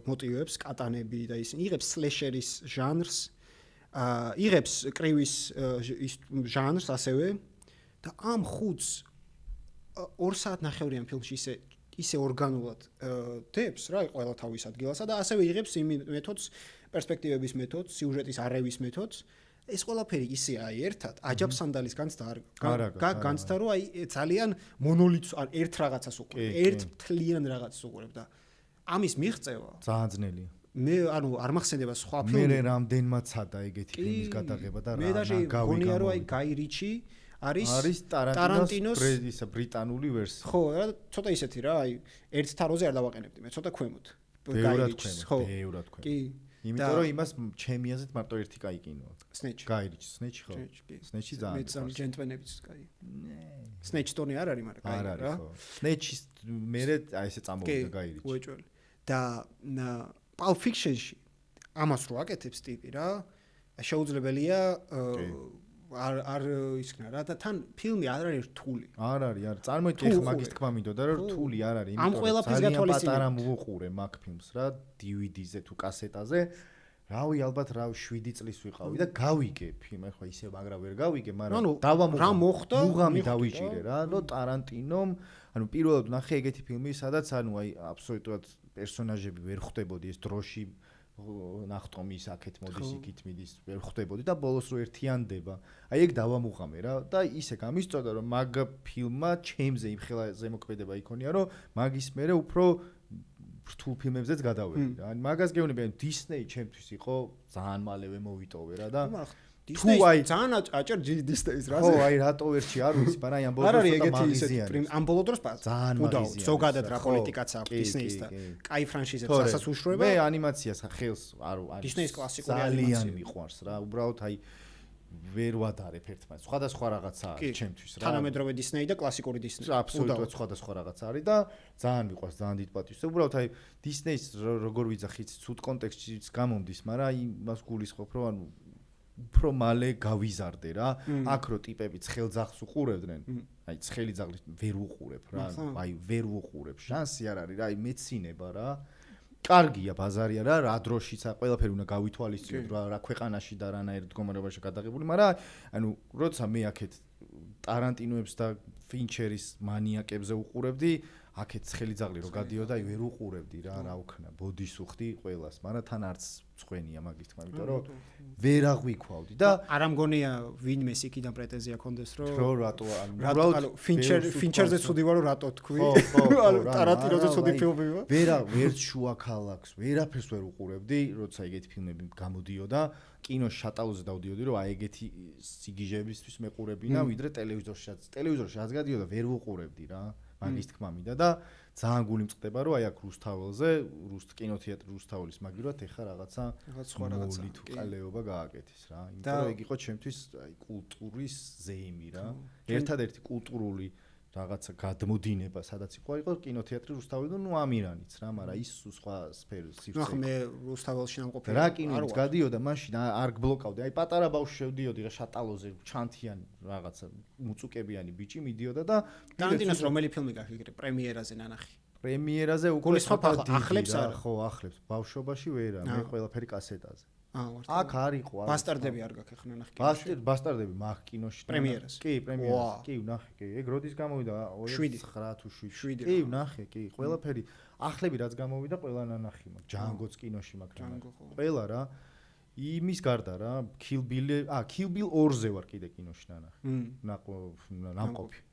მოტივებს, კატანები და ისინი, იღებს სლეშერის ჟანრს, იღებს კრივის ჟანრს ასევე და ამ ხუთს 2 საათნახევრიან ფილმში ისე ორგანულად დებს რა ყველა თავის ადგილასა და ასევე იღებს იმ მეთოდს, პერსპექტივების მეთოდს, სიუჟეტის არევის მეთოდს. ეს ყველაფერი ისე აი ერთად აჯაბ სანდალის განცდა განცდა რომ აი ძალიან მონოლითს ერთ რაღაცას უყურებ, ერთ მთლიან რაღაცას უყურებ და ამის მიღწევა ძალიან ძნელია. მე ანუ არ მახსენდება სხვა ფილმი. მე რამდენმა ცადა ეგეთი ფილმის გადაღება და რა გავიგონია რომ აი გაი რიჩი არის ტარანტინოს ბრიტანული ვერსია. ხო, რა ცოტა ისეთი რა, აი ერთ თაროზე არ დავაყენებდი მე, ცოტა ქვემოთ. ბევრად ქვემოთ. კი. იმიტომ რომ იმას ჩემი აზრით მარტო ერთი კაი კინოა. Snatch. გაირიჩ, Snatch ხო? Snatch-ი ძალიან. მე ძალიან ჯენტლმენებიც კაი. Snatch ტონი არ არის, მაგრამ კაი რა. Snatch-ის მერე აი ესე წამოვიდა გაირიჩ. უეჭველი. და Pulp Fiction-ში ამას რო აკეთებს ტიპი რა, შეუძლებელია არ ისქნა რა და თან ფილმი არ არის რთული. არ არის. წარმოიდგინე ხა მაგის თქმა მინდოდა რომ რთული არ არის, იმიტომ რომ ძალიან პატარა მოვუყურე მაგ ფილმს რა, DVD-ზე თუ კასეტაზე. რავი, ალბათ 7 წლის ვიყავი და გავიგე ფილმი, ხო ისე მაგრა ვერ გავიგე, მაგრამ რა მოხდა? მუღამი დავიჭირე რა, რომ ტარანტინომ, ანუ პირველად ნახე ეგეთი ფილმი, სადაც ანუ აი აბსოლუტურად პერსონაჟები ვერ ხვდებოდი ეს დროში ნახტომის აქეთ მოდის იქით მიდის ვერ ხვდებოდი და ბოლოს რო ერთიანდება. აი ეგ დავამუღამე რა და ისე გამისწოდა რომ მაგ ფილმმა ჩემზე იმხელა ზემოქმედება იქონია რომ მაგის მერე უფრო რთულ ფილმებზეც გადავედი რა. ანუ მაგას გეუბნები დისნეი ჩემთვის იყო ძალიან მალევე მოვიტოვე რა და თუ აი ძალიან აჭერ დისნეის რა. ხო აი რატო ერთში არ ვიცი, მაგრამ აი ამ ბოლო დროს და მაგიზიანი. ამ ბოლო დროს ძალიან მაგიზიანი. ზოგადად რა პოლიტიკაც აქვს დისნეის და კაი ფრანშიზებს ასაც უშროება. მე ანიმაციას ხელს არ არის. დისნეის კლასიკური ძალიან მიყვარს რა. უბრალოდ აი ვერ ვადარებ ერთმანეთს. სხვადასხვა რაღაცა არის ჩემთვის რა. თანამედროვე დისნეი და კლასიკური დისნეი. აბსოლუტურად სხვადასხვა რაღაცა არის და ძალიან მიყვარს, ძალიან დიდ პატივს. უბრალოდ აი დისნეის როგორ ვიძახით, ცუდ კონტექსტშიც გამომდის, მაგრამ აი მას გულისხმობ, რომ ანუ უფრო მალე გავიზარდე რა. აქ რო ტიპებიც ხელძახს უყურებდნენ, აი ცხელი ძაღლით ვერ უყურებ რა. აი ვერ უყურებ. შანსი არ არის რა, აი მეცინება რა. კარგია ბაზარია რა დროშიც ყველაფერი უნდა გავითვალისწინოთ რა ქვეყანაში და რანაირ მდგომარეობაში გადაღებული, მაგრამ ანუ როცა მე აქეთ ტარანტინოებს და ფინჩერის მანიაკებზე უყურებდი, აქეთ ცხელი ძაღლი რო გადიოდა, აი ვერ უყურებდი რა უქნა, ბოდის უხდი ყველას, მაგრამ თან არც მწვენია მაგის თქმა, იმიტომ რომ ვერ აღვიქვავდი და არ ამგონია ვინმეს იქიდან პრეტენზია ქონდეს რომ რატო ანუ ფინჩერზე ცუდი ვარო რატო თქვი? ანუ ტარანტინოზე ცუდი ფილმია? ვერ შუა ქალაქს, ვერაფერს ვერ უყურებდი, როცა ეგეთი ფილმები გამოდიოდა, კინოს შატალოზე დავდიოდი, რომ აი ეგეთი სიგიჟებისთვის მეყურებინა, ვიდრე ტელევიზორში რაც გადიოდა, ვერ უყურებდი რა. მაგის თქმა მინდა და ძალიან გული მწყდება რომ აი აქ რუსთაველზე კინოთეატრი რუსთაველის მაგივრად ეხა რაღაცა სხვა რაღაცა ყალეობა გააკეთეს რა იმიტომ რომ ეგ იყო ჩემთვის აი კულტურის ზეიმი რა ერთადერთი კულტურული რაღაცა გადმოდინება სადაც იყო კინოთეატრი რუსთაველი და ნუ ამირანიც რა მაგრამ ის სხვა სფეროს სივრცე ხო მე რუსთაველში ნამყოფი რა კინოც გადიოდა მაშინ არ გბლოკავდი აი პატარა ბავშვი შევდიოდი რა შატალოზე ჩანთიანი რაღაცა მუწუკებიანი ბიჭი მიდიოდა და ტარანტინოს რომელი ფილმი გაგიგრე პრემიერაზე ნანახი პრემიერაზე უკვე ახლებს არა ხო ახლებს ბავშვობაში ვერა მე ყველაფერი კასეტაზე აქ არისო ბასტარდები არ გაქვს ახლა ნახე ბასტარდები მაგ კინოში პრემიერას კი პრემიერას კი ვნახე კი ეგ როდის გამოვიდა 2009 თუ 7 კი ვნახე კი ყველაფერი ახლები რაც გამოვიდა ყველა ნანახი მაგ ჯანგოც კინოში მაგ ყველა რა იმის გარდა რა Kill Bill 2-ზე ვარ კიდე კინოში ნანახი ნამყოფი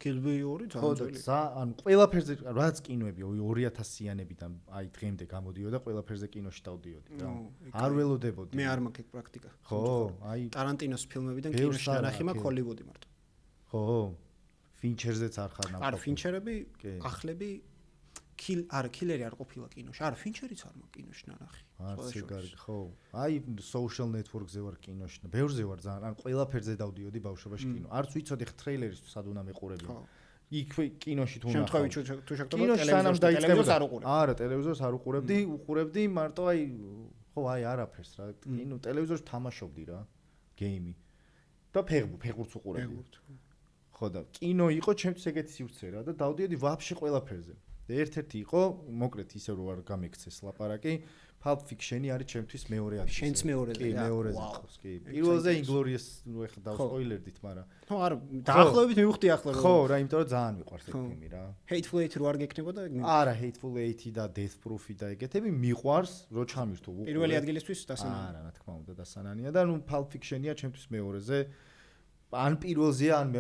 Kill Bill 2 ძალიან ანუ ყველაფერზე რაც კინოები 2000-იანებიდან აი დღემდე გამოდიოდა ყველაფერზე კინოში დავდიოდი რა არ ველოდებოდი მე არ მაქვს ეგ პრაქტიკა ხო აი ტარანტინოს ფილმებიდან კინოში ნანახი მაქვს ჰოლივუდი მარტო ხო ფინჩერზეც არ ხარ ნამყოფი არ ფინჩერები ახლები კილერი არ ყოფილა კინოში არ ფინჩერიც არ მაქვს კინოში ნანახი ხო აი social network-ზე ვარ კინოში ბევრზე ვარ ძალიან ან ყველაფერზე დავდიოდი ბავშვობაში კინო არც ვიცოდი ხ ტრეილერის თუ სად უნდა მეყურებინა იქ კინოში თუ ნახავ შემთხვევით თუ შეგტყობა ტელევიზორს არ უყურებ არა ტელევიზორს არ უყურებდი მარტო აი ხო აი არაფერს რა კინო ტელევიზორში თამაშობდი რა გეიმი და ფეხბურთს უყურებდი ხო და კინო იყო ჩემთვის ეგეთი სივრცე რა და დავდიოდი ვაფშე ყველაფერზე და ერთ-ერთი იყო მოკლედ ისე რომ არ გამექცეს ლაპარაკი Pulp Fiction-ი არის ჩემთვის მეორე ადგილზე. შენც მეორეზე რა. მეორეზე ყავს, კი. პირველზე Inglourious ნუ ეხლა დავსპოილერდით, მაგრამ ხო, არა, დაახლოებით მივხვდი ახლა რომ ხო, რა, იმიტომ რომ ძალიან მიყვარს ეს ფილმი რა. Hateful Eight რო არ გეკნებოდა? არა, Hateful Eight-ი და Death Proof-ი და ეგეთები მიყვარს, რო ჩამირთო უყურე. პირველი ადგილისთვის დასანანია. არა, რა თქმა უნდა, დასანანია და ნუ Pulp Fiction-ია ჩემთვის მეორეზე. ან პირველზეა ან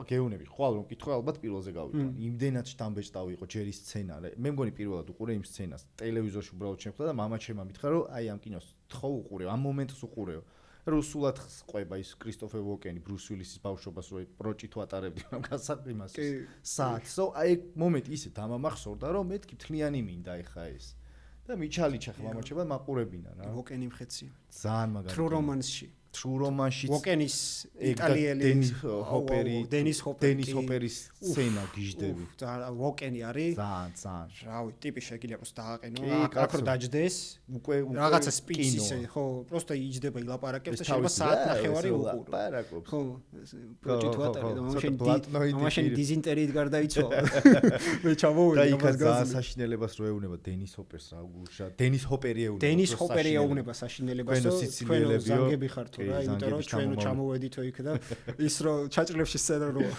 გეუნები ხვალ რომ კითხე ალბათ პირველზე გავიყო იმდენად შტამბეჭდავი იყო ჯერი სცენა მე მგონი პირველად უყურე იმ სცენას ტელევიზორში უბრალოდ შემხვდა და მამა ჩემმა მითხრა რომ აი ამ კინოს თხოვ უყურე ამ მომენტს უყურეო რუსულად ყვება ის კრისტოფერ ვოკენი ბრუს უილისის ბავშვობას რო პროჭი თუ ატარებდი ამ გასაყრიმას საათსო აი მომენტი ისე დამამახსოვრდა რომ მეთქი თლიანი მინდა ეხა ეს და მიჩალიჩა ხა მამაჩება მაყურებინა რა ვოკენი მხეცი ძალიან მაგარი True Romance-ში True Romance-ში ვოკენის იტალიელი დენის ჰოპერის სცენა გიждდები. ძალიან ვოკენი არის. ძალიან. რავი, ტიპი შეგიძლია просто დააყენო. აქ რო დაждდეს, უკვე რაღაცა სპიჩი ისე, ხო, просто იჯდება ილაპარაკებს და შეიძლება საათ ნახევარი უყურო. ლაპარაკობს. ხო, პროჭი თუ ატარე და მაშინ დიზინტერიით გარდაიცვალა. მე ჩამოვედი და იქაც ძალიან საშინელებას რო ეუნება დენის ჰოპერს რა გულშა. დენის ჰოპერი ეუნება. დენის ჰოპერი ეუნება საშინელებას და თქვენ ზანგები ხართ რა, იმიტომ რომ ჩვენ ჩამოვედითო იქ და ის რო ჩაჭრებში სცენა როა.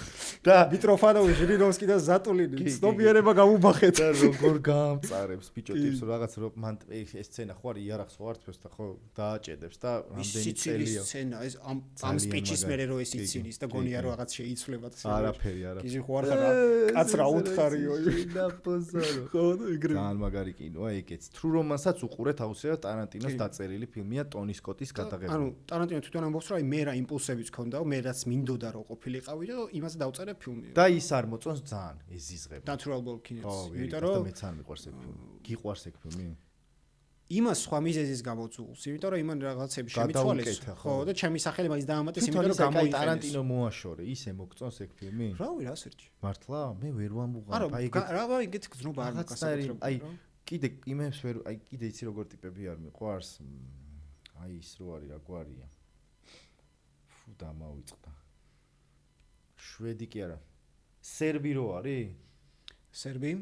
და მიტროფანოვი, ჟირინოვსკი და ზატულინი ცნობიერება გამუბახეთ. და როგორ გამწარებს ბიჭო ტიპს რაღაც რომ მან ეს სცენა ხო არის იარაღს ხო არც და ხო დააჭედებს და რამდენი წელია. ის სცენა ეს ამ სპიჩის მერე რო ეს იცინის და გონია რომ რაღაც შეიცვლებათ. არაფერი. კიზი ხო არ ხარ კაც რა უთხარიო. ნაპოზარო. ხო ეგრე. ძალიან მაგარი კინოა ეგეც. True Romance-აც უყურეთ აუცილებლად ტარანტინოს დაწერილი ფილმია ტონი სკოტის გადაღებული. ანუ ტარანტინო თვითონ ამბობს რომ აი მე რა იმპულსებიც ქონდაო, მე რაც მინდოდა რომ ყოფილიყავი და იმაზე დავწერე ფილმი. და ის არ მოწონს ძალიან ეზიზღება. Natural Born Killers. იმიტომ რომ მეც არ მიყვარს ეგ ფილმი. გიყვარს ეგ ფილმი? იმას სხვა მიზეზის გამო ძულს, იმიტომ რომ იმან რაღაცები შემიცვალეს, ხო, და ჩემი სახელი მაგის დაამატეს, იმიტომ რომ გამოიყენეს. ტარანტინო მოაშორე, ისე მოგწონს ეგ ფილმი? რავი, რა სერჩი. მართლა? მე ვერ ვამუღარ, აი რა ეგეთი გზნობა არ მოგასაკუთრებია. აი კიდე იმებს ვერ აი კიდე იცი როგორ ტიპები არ მიყვარს. აი ის რო არის რა გვარია. ფუ დამავიწყდა. შვედი კი არა. სერბი რო არის? სერბი?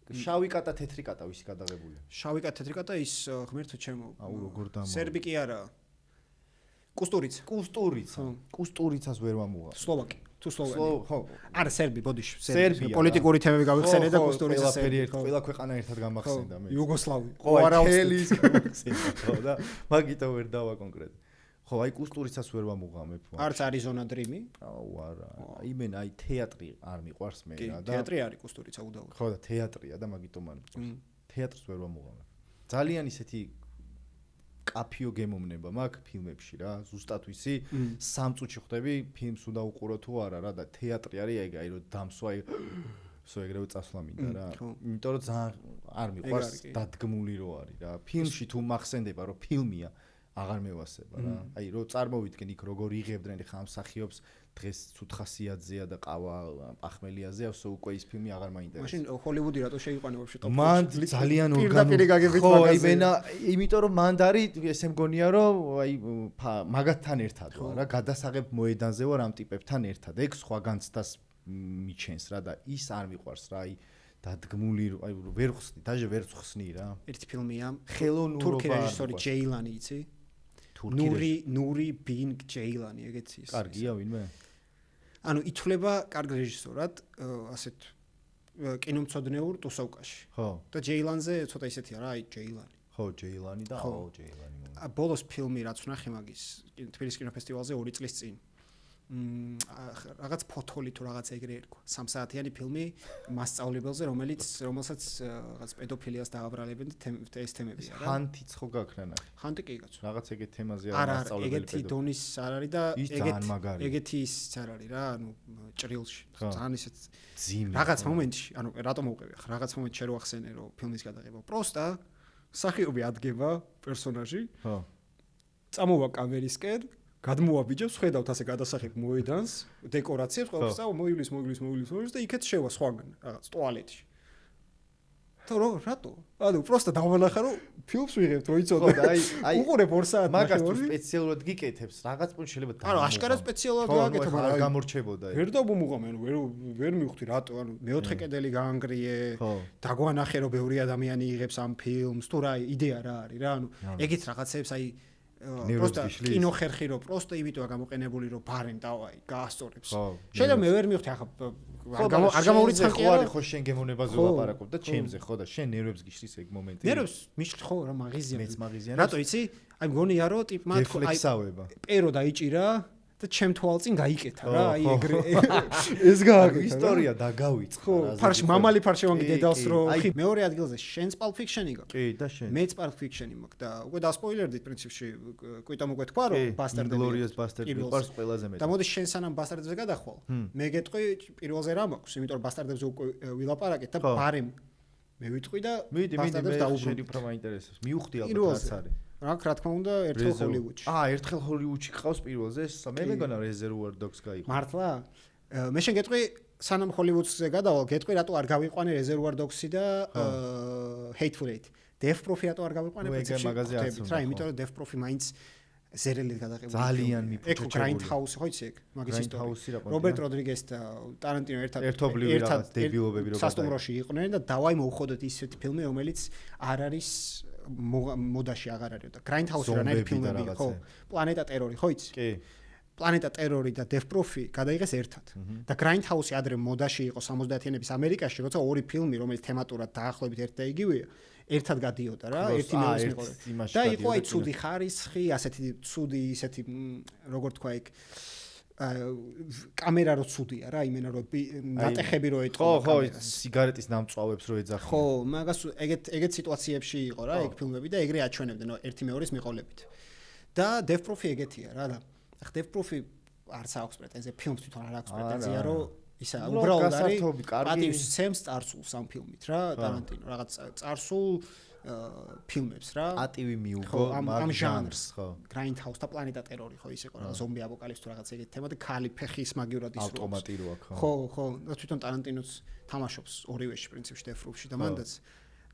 შავი კატა, თეთრი კატა ვისი გადაღებულია? შავი კატა, თეთრი კატა ის ღმერთო ჩემო. აუ როგორ დამა. სერბი კი არა. კუსტურიცა. კუსტურიცას ვერ ვამუღარ. სლოვაკი. თუ სლოვენი. ხო. არა, სერბი, ბოდიში, სერბი. პოლიტიკური თემები გავიხსენე და კუსტურიცა სერბი. ყველა ქვეყანა ერთად გამახსენდა მე. იუგოსლავი. ხო, არა თელის გამახსენდა, ხო და მაგითო ვერ დავა კონკრეტ. ხო, აი კუსტურიცას ვერ ვამუღამებ. არც არიზონა დრიმი? აუ არა. იმენ აი თეატრი არ მიყვარს მე რა და თეატრი არის კუსტურიცა უდაოდ. ხო და თეატრია და მაგითო მან მიყვარს. თეატრს ვერ ვამუღამებ. ძალიან ისეთი კაფიო გემომნება მაქვს ფილმებში რა, ზუსტად ვიცი, 3 წუთში ხვდები ფილმს უნდა უყურო თუ არა რა და თეატრი არის ეგ აი რომ დამსვა სო ეგრევე წასვლა მინდა რა. იმიტომ რომ ძალიან არ მიყვარს დადგმული რო არის რა. ფილმში თუ მახსენდება რომ ფილმია აღარ მევასება რა. აი რო წარმოვიდგენ იქ როგორ იღებდნენ ხა ამ მსახიობს დღეს ცუთხასიაძეა და ყავა პახმელიაზეა, სო უკვე ის ფილმი აღარ მაინტერესებს. მაშინ ჰოლივუდი რატო შეიყვანა ვაფშე ტოპ? მან ძალიან ორგანული. ხო, აი ვენა, იმიტომ რომ მან არის ესე მგონია რომ აი მაგათთან ერთად ვარ რა, გადასაღებ მოედანზე ვარ ამ ტიპებთან ერთად. ეგ სხვა განცდას მიჩენს რა და ის არ მიყვარს რა, აი დადგმული აი ვერ ხსნი, დაჟე ვერ ხსნი რა. ერთი ფილმია, ხელოვნურობა. თურქი რეჟისორი ჯეილანი იცი? ნური ბინ ჯეილანი ეგეც ის. კარგია ვინმე? ანუ ითვლება კარგ რეჟისორად, ასეთ კინომცოდნეურ ტუსოვკაში. ხო. და ჯეილანზე ცოტა ისეთია რა, აი ჯეილანი. ხო, ჯეილანი და აუ ჯეილანი. ბოლოს ფილმი რაც ვნახე მაგის თბილისის კინოფესტივალზე 2 წლის წინ. რაღაც ფოთოლი თუ რაღაც ეგრე ერქვა. 3 საათიანი ფილმი მასწავლებელზე, რომელსაც რაღაც პედოფილიას დააბრალებენ და ეს თემებია რა. ხანთიც ხო გაქნა ნახე. ხანთი კი კაცო. რაღაც ეგეთ თემაზე არ მასწავლებელი პედოფილი. ეგეთი დონის არ არის და ეგეთი ის არ არის რა, ანუ ჭრილში. ძალიან ისეთ რაღაც მომენტში, ანუ რატომ მოვყევი ახლა, რაღაც მომენტში რო ახსენე რომ ფილმის გადაღება. პროსტა სახიობი ადგება პერსონაჟი. ხო. წამოვა კამერისკენ გადმოაბიჯებს, ხედავთ ასე გადასახებ მოედანს, დეკორაციებს, ყველაფერს, მოვივლის და იქეთ შევა სხვაგან, რაღაც ტუალეტში. და რატო? ანუ პროსტა დავანახა რომ ფილმს ვიღებთ, რო იცოდე. ხო და აი უყურებ 2 საათი. მაგას თუ სპეციალურად გიკეთებს, რაღაც პუნქტ შეიძლება და. ანუ აშკარად სპეციალურად გააკეთო, მაგრამ არ გამორჩებოდა ეგ. ვერ დავმუღამე, ანუ ვერ მივხვდი რატო, ანუ მეოთხე კედელი გაანგრიე, დაგვანახე რომ ბევრი ადამიანი იღებს ამ ფილმს, თუ რა იდეა რა არის რა, ანუ ეგეთ რაღაცებს აი პროსტა კინო ხერხი რო პროსტა იმიტოა გამოყენებული რომ ბარენ დავაი გაასწორებს. შეიძლება მე ვერ მივხვდი ახლა არ გამოვრიცხავ კი არა ხო შენ გემოვნებაზე ვლაპარაკობ და ჩემზე ხო და შენ ნერვებს გიშლის ეგ მომენტი. ნერვებს მიშხ ხო რა მაღიზია. მეც მაღიზია. რატო იცი? აი მგონია რომ ტიპმა აი პერო დაიჭირა და ჩემ თვალწინ გაიკეთა რა აი ეგრე ეს გააკეთა ისტორია დაგავიწყდა რა ფარში მამალი ფარშევანგი დედალს რო ხი მეორე ადგილზე შენს Pulp Fiction-ი გაქვს კი და შენ მეც Pulp Fiction-ი მაქვს და უკვე დასპოილერდით პრინციპში კვიტამ უკვე თქვა რომ ბასტარდები Glorious Bastard მიყვარს ყველაზე მეტად და მოდი შენ სანამ ბასტარდებზე გადახვალ მე გეტყვი პირველზე რა მაქვს იმიტომ რომ ბასტარდებზე უკვე ვილაპარაკეთ და ბარემ მე ვიტყვი და ბასტარდებს დაუბრუნდი შენ უფრო მაინტერესებს მიუხვდი ალბათ რაც არის რა თქმა უნდა ერთხელ ჰოლივუდში. ერთხელ ჰოლივუდში ყავს პირველზე, მე მეგონა Reservoir Dogs გაიყო. მართლა? მე შენ გეტყვი სანამ ჰოლივუდზე გადავალ, გეტყვი რატო არ გავიყვანე Reservoir Dogs-ი და Hateful Eight. Death Proof-ი რატო არ გავიყვანე პრინციპში? რა, იმიტომ რომ Death Proof-ი მაინც ზერელით გადაღებული. ძალიან მიფუჭებული. ეგ Grindhouse ხო იცი ეგ? მაგის ისტორია. რობერტ როდრიგეს და ტარანტინო ერთად დებიულობები რო სასტუმროში იყვნენ და დავაი მოვხოდოთ ისეთი ფილმი, რომელიც არ არის მოდაში აღარ არის და Grindhouse რანაირი ფილმები ხო? პლანეტა ტერორი ხო იცი? კი. პლანეტა ტერორი და Death Proof-ი გადაიღეს ერთად. და Grindhouse-ი ადრე მოდაში იყო 70-იანების ამერიკაში, როცა ორი ფილმი, რომელიც თემატურად დაახლოებით ერთ და იგივეა, ერთად გადიოდა რა, ერთი მეორის მიყოლე. და იყო აი ცუდი ხარისხი, ასეთი ცუდი ისეთი როგორ თქვა იქ კამერა რო ცუდია რა, იმენა რო ნატეხები რო ეტყობა კამერას. ხო, სიგარეტის ნამწვავებს რო ეძახიან. ხო, მაგას ეგეთ სიტუაციებში იყო რა ეგ ფილმები და ეგრე აჩვენებდნენ ერთი მეორის მიყოლებით. და Death Proof-ი ეგეთია რა და Death Proof-ი არც აქვს პრეტენზია, ფილმს თვითონ არ აქვს პრეტენზია, რომ ისა უბრალოდ არის პატივს ცემს წარსულს ამ ფილმით რა, ტარანტინო რაღაც წარსულ ფილმებს რა. პატივი მიუგო ამ ჟანრს, ხო. Grindhouse და პლანეტა ტერორი ხო ის იყო რა, ზომბი აპოკალიფსი თუ რაღაც ეგეთი თემა და ქალი ფეხის მაგივრად ის ავტომატი რო აქ ხო, ხო, და თვითონ ტარანტინოც თამაშობს ორივეში პრინციპში Death Proof-ში და მანდაც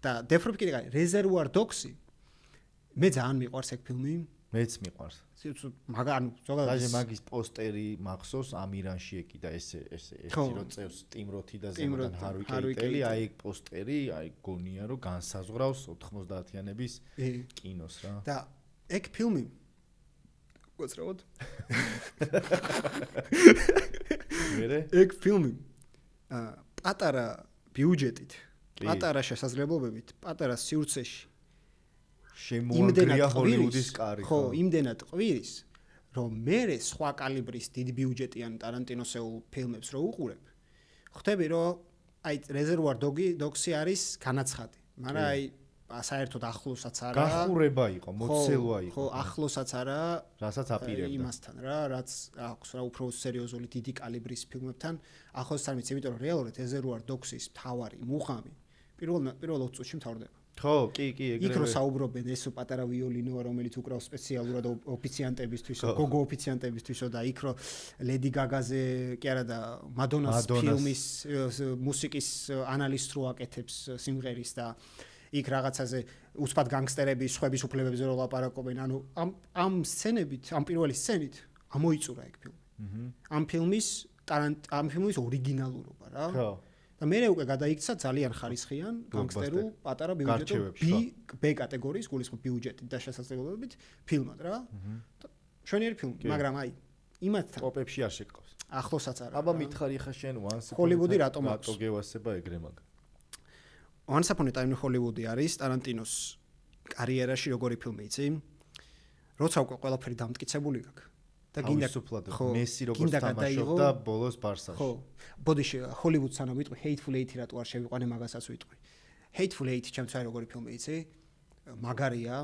და Death Proof კიდე კაი, Reservoir Dogs-ი მე ძალიან მიყვარს ეგ ფილმი. მეც მიყვარს. ანუ ზოგადად მაგის პოსტერი მახსოვს ამირანში ეკი და ესე რო წევს ტიმროთი და ზემოდან ჰარვი კეიტელი, აი ეგ პოსტერი, აი გონია რომ განსაზღვრავს 90-იანების კინოს რა. და ეგ ფილმი უცრავად ეგ ფილმი პატარა ბიუჯეტით, პატარა შესაძლებლობებით, პატარა სივრცეში შემოაგრია ჰოლივუდის კარი. ხო, იმდენად ყვირის, რომ მე სხვა კალიბრის დიდ ბიუჯეტიან ტარანტინოსეულ ფილმებს რო უყურებ, ხვდები რომ აი Reservoir Dogs-ი არის განაცხადი, მაგრამ აი საერთოდ ახლოსაც არა. გახურება იყო, მოცელვა იყო. ხო, ახლოსაც არა, რასაც აპირებდა. იმასთან რა, რაც აქვს რა უფრო სერიოზული დიდი კალიბრის ფილმებთან, ახლოსაც არ ვიცი, იმიტომ რომ რეალურად Reservoir Dogs-ის მთავარი მუღამი პირველ 20 წუთში მთავრდება. ხო, კი, ეგრევე. იქ რო საუბრობენ ეს პატარა ვიოლინოა, რომელიც უკრავს სპეციალურად ოფიციანტებისთვისო, გოგო ოფიციანტებისთვისო და იქ რო ლედი გაგაზე, კი არა და მადონას ფილმის მუსიკის ანალიზს რო აკეთებს სიმღერის და იქ რაღაცაზე უცბად განგსტერების სხვების უფლებებზე რო ლაპარაკობენ, ანუ ამ სცენებით, ამ პირველი სცენით ამოიწურა ეგ ფილმი. ამ ფილმის ორიგინალურობა რა. ხო. და მე უკვე გადაიქცა ძალიან ხარისხიან განგსტერულ პატარა ბიუჯეტურ B კატეგორიის გულისხმობ ბიუჯეტით და შესაძლებლობებით ფილმად რა. შვენიერი ფილმი, მაგრამ აი იმათთან ტოპებში არ შეკავს. ახლოსაც არა. აბა მითხარი ხა შენ once ჰოლივუდი რატომ აქვს? რატო გევასება ეგრე მაგ. Once Upon a Time in Hollywood-ი არის ტარანტინოს კარიერაში როგორი ფილმი იცი? როცა უკვე ყველაფერი დამტკიცებული გაქვს. და გინდა მესი როგორც თამაშობდა ბოლოს ბარსაში. ხო. ბოდიში ჰოლივუდს სანამ ვიტყვი Hateful Eight რატო არ შევიყვანე მაგასაც ვიტყვი. Hateful Eight ჩემთვის არის როგორი ფილმი იცი? მაგარია.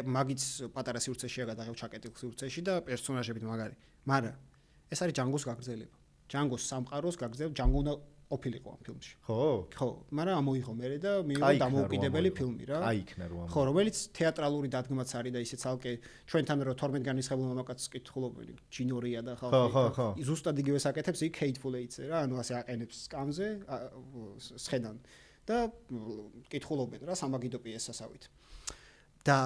მაგიც პატარა სივრცეშია გადაღებ ჩაკეტილ სივრცეში და პერსონაჟებით მაგარი. მაგრამ ეს არის ჯანგოს გაგრძელება. ჯანგოს სამყაროს გაგრძელება, ჯანგო უნდა ყოფილიყო ამ ფილმში. ხო? ხო, მაგრამ ამოიღო მე და მიიღო დამოუკიდებელი ფილმი რა. აი იქნა რომ ხო, რომელიც თეატრალური დადგმაც არის და ისე ცალკე ჩვენთან რო 12 განისხებულ მამაკაცს კითხულობელი, ჯინორია და ხალხი. ზუსტად იგივე საკეთებს იქ Hateful Eight-ზე რა, ანუ ასე აყენებს სკამზე, სხედან და კითხულობენ რა სამაგიდო პიესასავით. და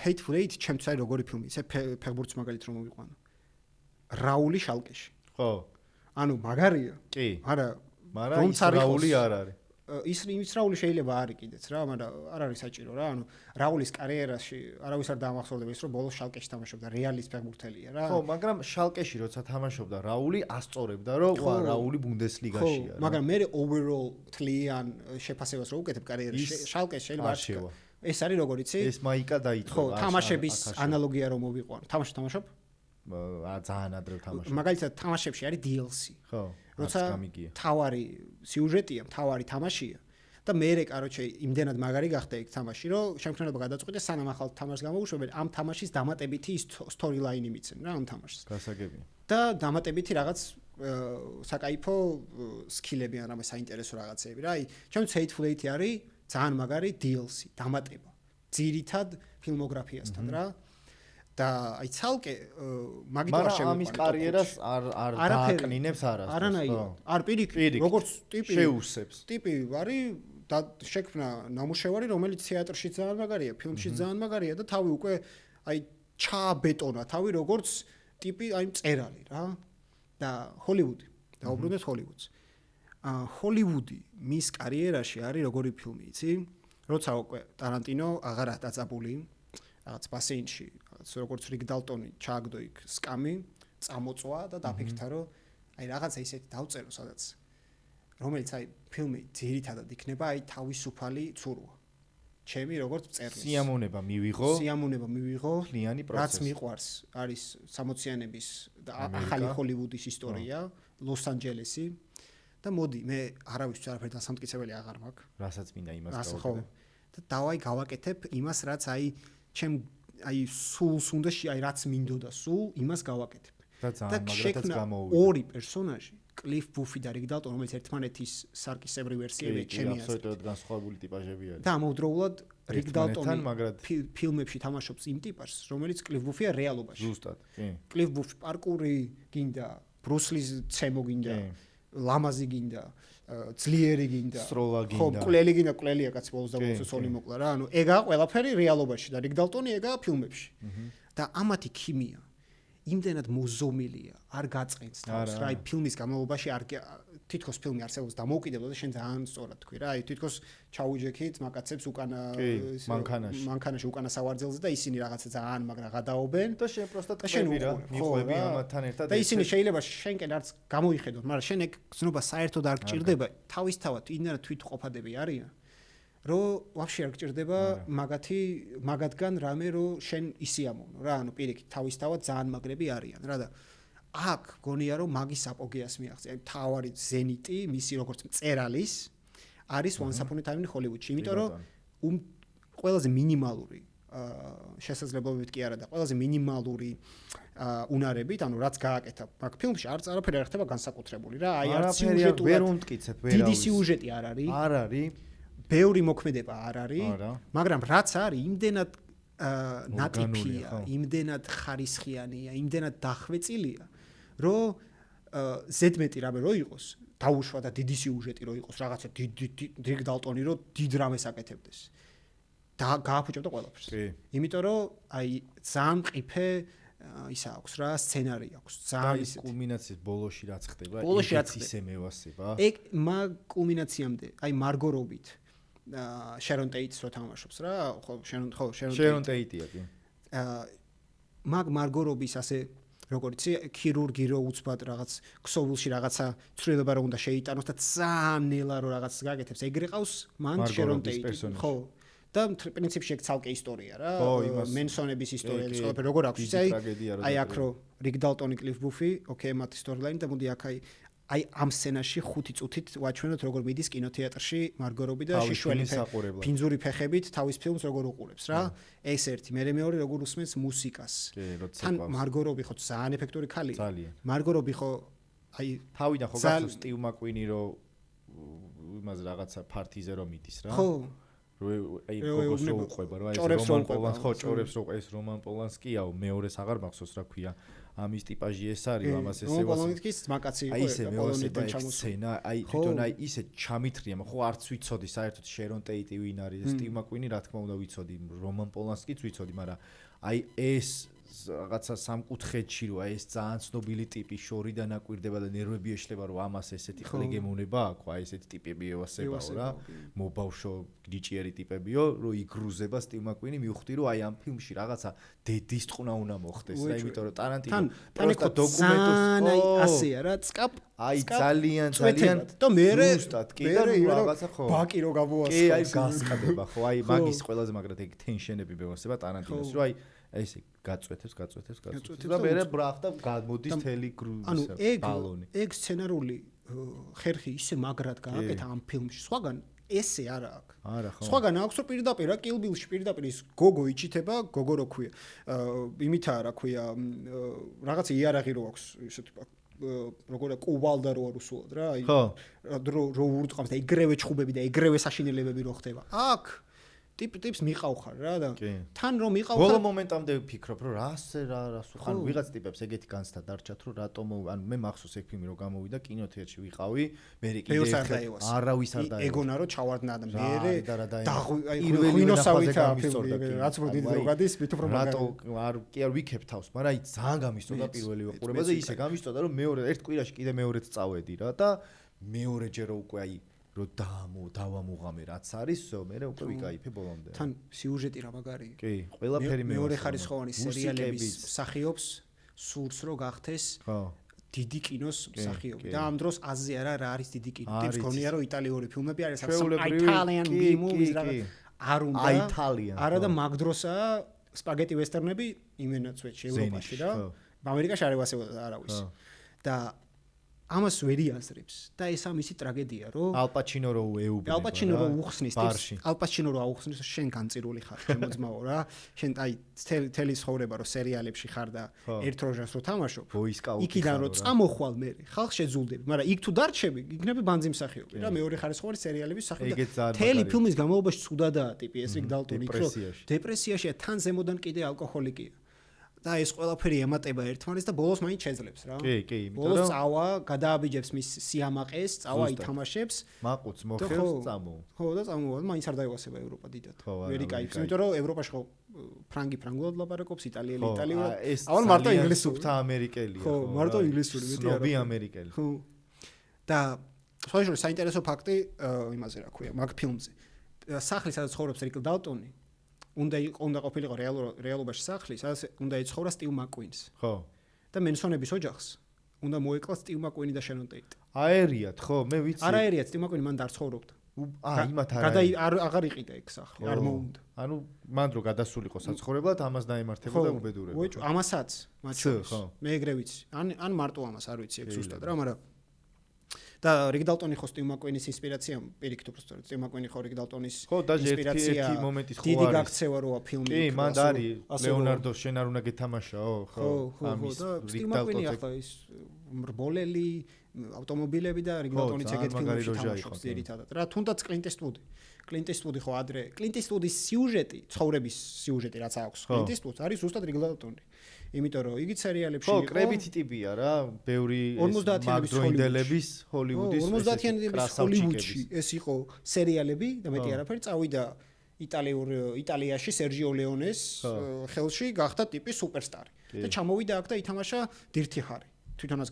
Hateful Eight ჩემთვის არის როგორი ფილმი, ისე ფეხბურთის მაგალითად რომ მოვიყვანო. რაული შალკეში. ხო. ანუ მაგარია. კი. არა, მაგრამ რაული არ არის. ის რაული შეიძლება არის კიდეც რა, მაგრამ არ არის საჭირო რა. ანუ რაულის კარიერაში არავის არ დაამახსოვრდება ის, რომ ბოლოს შალკეში თამაშობდა, რეალის ფეხბურთელია რა. ხო, მაგრამ შალკეში როცა თამაშობდა რაული, ასწორებდა, რომ რაული ბუნდესლიგაშია რა. მაგრამ მე overall თლიან შეფასებას რო უკეთებ კარიერაში, შალკეში შეიძლება არ ეს არის როგორ იცი? ეს მაიკა დაიწყო. ხო, თამაშების ანალოგია რომ მოვიყვანო. თამაშობ? ძალიან ადრე თამაშობ. მაგალითად თამაშებში არის DLC. ხო. როცა თავარი სიუჟეტია, თავარი თამაშია და მე კაროჩე იმდენად მაგარი გახდა ეგ თამაში, რომ შემქმნელობა გადაწყვიტე სანამ ახალ თამაშს გამოვუშვებენ, ამ თამაშის დამატებითი story line-ი მიცემ რა ამ თამაშს. გასაგებია. და დამატებითი რაღაც საკაიფო სკილები ან რამე საინტერესო რაღაცები რა. აი, ჩემთვის Hateful Eight არის ძალიან მაგარი DLC, დამატება. ძირითად ფილმოგრაფიასთან რა. და აი ცალკე მაგით არ შევიყვანე. მაგრამ ამის კარიერას არ დააკნინებს არასდროს. არანაირად. არ პირიქით, როგორც ტიპი შეუსებს. ტიპი არის და შექმნა ნამუშევარი, რომელიც თეატრში ძალიან მაგარია, ფილმში ძალიან მაგარია და თავი უკვე აი ჩააბეტონა თავი როგორც ტიპი აი მწერალი რა. და ჰოლივუდი, დაუბრუნდეთ ჰოლივუდს. ჰოლივუდი მის კარიერაში არის როგორი ფილმი, იცი? როცა უკვე ტარანტინო აღარა დაწაბული რაღაც ბასეინში, რაღაც როგორც რიგ დალტონი ჩააგდო იქ სკამი, წამოწვა და დაფიქრდა რომ აი რაღაცა ისეთი დავწერო სადაც რომელიც აი ფილმი ძირითადად იქნება აი თავისუფალი ცურვა. ჩემი როგორც მწერლის სიამოვნება მივიღო, ფლიანი პროცესი. რაც მიყვარს არის 60-იანების და ახალი ჰოლივუდის ისტორია, ლოს-ანჯელესი და მოდი მე არავის არაფერი დასამტკიცებელი აღარ მაქვს. რასაც მინდა იმას გავაკეთებ. და დავაი გავაკეთებ იმას რაც აი ჩემ აი სულს უნდა აი რაც მინდოდა სულ იმას გავაკეთებ. და შექმნა ორი პერსონაჟი კლიფ ბუფი და რიგ დალტონი, რომელიც ერთმანეთის სარკისებრი ვერსიებია, ჩემი აზრით. აბსოლუტურად განსხვავებული ტიპაჟები არის. და ამავდროულად რიგ დალტონი ფილმებში თამაშობს იმ ტიპას, რომელიც კლიფ ბუფია რეალობაში. ზუსტად, კი. კლიფ ბუფი პარკური გინდა, ბრუს ლის ცემო გინდა, ლამაზი გინდა, ძლიერი გინდა, ხო, მკვლელი გინდა, მკვლელია კაცი ბოლოს და ბოლოს სოლი მოკლა რა. ანუ ეგაა ყველაფერი რეალობაში და რიგ დალტონი ეგაა ფილმებში. და ამათი ქიმია იმდენად მოზომილია, არ გაწყენს თავს რა, აი ფილმის განმავლობაში არ თითქოს ფილმი არსებობს დამოუკიდებლად და შენ ძალიან სწორად თქვი რა, აი თითქოს ჩაუჯექით მაკაცებს უკანა მანქანაში უკანა სავარძელზე და ისინი რაღაცა ძალიან მაგრა გადაობენ და შენ პროსტა ტყვები რა, მიყვები ამათთან ერთად და ისინი შეიძლება შენკენ არც გამოიხედოთ, მაგრამ შენ ეგ ზნობა საერთოდ არ გჭირდება, თავისთავად იმდენად თვითყოფადები არიან რომ ვაფშე არ გჭირდება მაგათგან რამე რომ შენ ისიამოვნო რა, ანუ პირიქით თავისთავად ძალიან მაგრები არიან რა და აქ გონია რომ მაგის აპოგეას მიაღწია, აი თავარი ზენიტი მისი როგორც მწერალის არის Once Upon a Time in Hollywood-ში, იმიტომ რომ ყველაზე მინიმალური შესაძლებლობებით კი არა და ყველაზე მინიმალური უნარებით, ანუ რაც გააკეთა მაგ ფილმში არც არაფერი არ ხდება განსაკუთრებული რა, აი არც სიუჟეტურად ვერ უმტკიცებ, ვერ დიდი სიუჟეტი არ არის. არ არის. ბევრი მოქმედება არ არის, მაგრამ რაც არის, იმდენად ნატიფია, იმდენად ხარისხიანია, იმდენად დახვეწილია, რომ ზედმეტი რამე რო იყოს, დაუშვა და დიდი სიუჟეტი რო იყოს, რაღაცა რიგ დალტონი რო დიდ რამეს აკეთებდეს. და გააფუჭებდა ყველაფერს. იმიტომ რომ აი ძალიან მყიფე ისა აქვს რა, სცენარი აქვს. ძალიან ისეთი კულმინაციის ბოლოში რაც ხდება, ისე მევასება. ეგ მაგ კულმინაციამდე, აი მარგო რობით შერონ ტეიტს რო თამაშობს რა, ხო, შერონ ტეიტია კი. მაგ მარგო რობის ასე როგორც ქირურგი რო უცბად რაღაც ქსოვილში რაღაცა ცვლილება რო უნდა შეიტანოს და ძალიან ნელა რო რაღაც გაკეთებს, ეგრე ყავს მან შერონ ტეიტი. ხო. და პრინციპში ეგ ცალკე ისტორია რა, მენსონების ისტორია, ეს ყველაფერი როგორ აქვს, აი აქ რო რიგ დალტონი, კლიფ ბუფი, ოკეი, მათ სტორილაინი და მოდი აქ აი ამ სცენაში 5 წუთით ვაჩვენოთ როგორ მიდის კინოთეატრში მარგო რობი და შიშველი ფინძური ფეხებით თავის ფილმს როგორ უყურებს რა. ეს ერთი, მეორე როგორ უსმენს მუსიკას. თან მარგო რობი ხო ძალიან ეფექტური ქალია. მარგო რობი ხო აი თავიდან ხო გახსოვს სტივ მაკვინი რო იმაზე რაღაცა ფარტიზე რომ მიდის რა. ხო. აი გოგოს რო უყვება რა, ეს რომან პოლანსკი, ხო, ჭორებს რო ეს რომან პოლანსკიაო, მეორეს აღარ მახსოვს რა ქვია. ამის ტიპაჟი ეს არის, ამას ესე ვასწავლე. პოლონეთის მაკაცი იყო, პოლონეთიდან ჩამოსცენა, აი თვითონ აი ისე ჩამithრია, ხო არც ვიცოდი საერთოდ შერონ ტეიტი ვინ არის, სტივ მაკვინი რა თქმა უნდა ვიცოდი, რომან პოლანსკიც ვიცოდი, მაგრამ აი ეს რაღაცა სამკუთხედში რო აი ეს ძალიან ცნობილი ტიპი შორიდან აკვირდება და ნერვები ეშლება რომ ამას ესეთი ყლეგემონება აქვს, აი ესეთი ტიპები ევასებაო რა, მობავშო გიჭიერი ტიპებიო, რომ იგრუზება სტივ მაკვინი, მივხვდი რომ აი ამ φιλმში რაღაცა დედის ტყუნა უნდა მოხდეს რა, იმიტომ რომ ტარანტინო პროსტა დოკუმენტოს ასეა რა, წკაპ აი ძალიან და მე ზუსტად კი და რაღაცა ხო ბაკი რო გამოვასწროს, კი აი გასკადება ხო, აი მაგის ყველაზე მაგრად ეგ ტენშენები მევასება ტარანტინოს, რომ აი ესე გაწვეთებს და მე ბრახტა გამოდის თელი ბალონი. ეგ სცენარული ხერხი ისე მაგრად გააკეთა ამ ფილმში. სხვაგან ესე არა აქვს. არა ხო. სხვაგან აქვს რომ პირდაპირ რა Kill Bill-ში პირდაპირ ის გოგო იჩითება, გოგო რო ქვია. იმითაა რა ქვია, რაღაცა იარაღი რო აქვს, ისე თქო როგორ კუვალდა რო არ უსულად რა, აი რო ურტყამს და ეგრევე ჩხუბები და ეგრევე საშინელებები რო ხდება. აქ ტიპს მიყავხარ რა და თან რომ მიყავხარ ბოლო მომენტამდე ვფიქრობ რომ რას ხან ვიღაც ტიპებს ეგეთი განცდა დარჩათ რომ რატომ ანუ მე მახსოვს ეგ ფილმი რომ გამოვიდა კინოთეატრში ვიყავი მე კიდე არავის არ დაევა ეგონა რომ ჩავარდნა და მე აი ღვინოსავითა ფილმი რაც მოდი რო გადის მით უფრო რატო არ კი არ ვიქებ თავს მაგრამ აი ძალიან გამისწოდა პირველი ვიყურება და ისე გამისწოდა რომ მეორე ერთ კვირაში კიდე მეორეც წავედი რა და მეორეჯერ უკვე აი რო დავამუღამე რაც არის, მე უკვე ვიკაიფე ბოლომდე. თან სიუჟეტი რა მაგარია. კი, ყველაფერი მეორე ხარისხოვანი სერიალების მსახიობს სურს რო გახდეს დიდი კინოს მსახიობი. და ამ დროს აზრი არა რა არის დიდი კინო. ტიპს გონია რომ იტალიური ფილმები არის, Italian B-movies რა არ უნდა. არა და მაგ დროსაა სპაგეტი ვესტერნები იმენად სვეტში ევროპაში რა. ამერიკაში არ ევასებოდა არავის. და ამას ვერ იაზრებს და ეს ამისი ტრაგედია, რომ ალპაჩინო რო ეუბნება. ალპაჩინო რო უხსნის, ალპაჩინო რო აუხსნის, შენ განწირული ხარ, შემოძმაო რა. შენ აი თელი ცხოვრება რო სერიალებში ხარ და ერთ როჟანს რო თამაშობ. იქიდან რო წამოხვალ მე, ხალხ შეძულდები, მაგრამ იქ თუ დარჩები, იქნები ბანძი მსახიობი რა, მეორე ხარისხოვანი სერიალების მსახიობი და თელი ფილმის განმავლობაში ცუდადაა ტიპი ეს რიგ დალტონი, იქ რო დეპრესიაშია, თან ზემოდან კიდე ალკოჰოლიკია. და ეს ყველაფერი ემატება ერთმანეთს და ბოლოს მაინც შეძლებს რა. კი, იმიტომ რომ ბოლოს წავა, გადააბიჯებს მის სიამაყეს, წავა ითამაშებს. მაყუც მოხევს წამო. ხო, და წამოვა, მაინც არ დაივასება ევროპა დიდად. ვერ იკაიფს, იმიტომ რომ ევროპაში ხო ფრანგი ფრანგულად ლაპარაკობს, იტალიელი იტალიურად. აუ მარტო ინგლისური და ამერიკელია. ხო, მარტო ინგლისური, მეტი არა. სნობი ამერიკელი. ხო. და სხვადასხვა საინტერესო ფაქტი იმაზე რა ქვია, მაგ ფილმზე. სახლი სადაც ცხოვრობს რიკ დალტონი უნდა ყოფილიყო რეალობაში სახლი, სადაც უნდა იცხოვრა სტივ მაკუინს. ხო. და მენსონების ოჯახს უნდა მოეკლა სტივ მაკუინი და შენონ ტეიტი. აერიათ, ხო, მე ვიცი. არა აერიათ, სტივ მაკუინი მან არ ცხოვრობდა. იმათ აღარ იყიდა ეგ სახლი, არ მოუნდა. ანუ მან რო გადასულიყო საცხოვრებლად, ამას დაემართებოდა უბედურება. ხო, ამასაც, მათ შორის. მე ეგრე ვიცი. ან მარტო ამას არ ვიცი ეგ ზუსტად რა, მაგრამ და რიგ დალტონი ხო სტივ მაკუინის ინსპირაცია პირიქით უბრალოდ სტივ მაკუინი ხო რიგ დალტონის ინსპირაცია ერთი მომენტის ხო არის დიდი გაქცევა როა ფილმი კი მან არის ლეონარდო შენ არ უნდა გეთამაშაო ხო ამის რიგ დალტონი ახლა ის მრბოლელი ავტომობილები და რიგ დალტონიც ეგეთ ფილმებში თამაშობს ერთადად რა თუნდაც კლინტ ისტვუდი ხო ადრე კლინტ ისტვუდის სიუჟეტი ცხოვრების სიუჟეტი რაც აქვს კლინტ ისტვუდს არის ზუსტად რიგ დალტონი იმიტომ რომ იგი სერიალებში იყო. ხო, კრებითი ტიპია რა, ბევრი მაგდროინდელების ჰოლივუდის 50-იანების ჰოლივუდში ეს იყო სერიალები და მეტი არაფერი წავიდა იტალიაში სერჯიო ლეონეს ხელში გახდა ტიპი სუპერსტარი. და ჩამოვიდა აქ და ითამაშა დირთი ხარი. თვითონ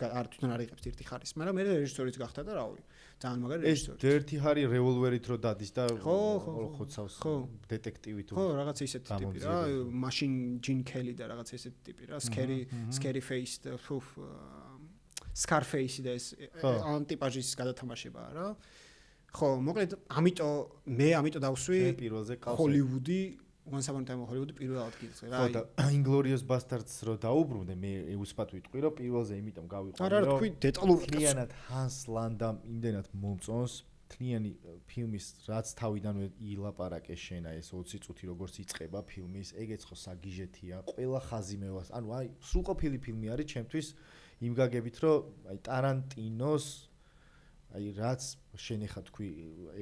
არ იღებს დირთი ხარის, მაგრამ მე რეჟისორიც გახდა და რავი. ძალიან მაგარი რეჟისორი. ეს დირთი ხარი რევოლვერით რო დადის და ხოცავს დეტექტივი თუ. ხო, რაღაც ისეთი ტიპი რა, მაშინ ჯინ კელი და რაღაც ესეთი ტიპი რა, სკერი ფეის და სკარფეისი და ეს ანტიპაჟის გადათამაშებაა რა. ხო, მოკლედ ამიტომ დავსვი ჰოლივუდი Once upon a time Hollywood პირველ ადგილზე რა. ხო და Inglourious Basterds რო დაუბრუნდე მე უსპათ ვიტყვი რომ პირველზე იმიტომ გავიყვანე რომ არა თქვი დეტალურად თლიანად Hans Landam იმდენად მომწონს თლიანი ფილმის რაც თავიდანვე ილაპარაკე შენა ეს 20 წუთი როგორც იწყება ფილმის ეგეც ხო საგიჟეთია ყველა ხაზი მევას ანუ აი სრულყოფილი ფილმი არის ჩემთვის იმ გაგებით რომ აი ტარანტინოს აი რაც შენ ეხა თქვი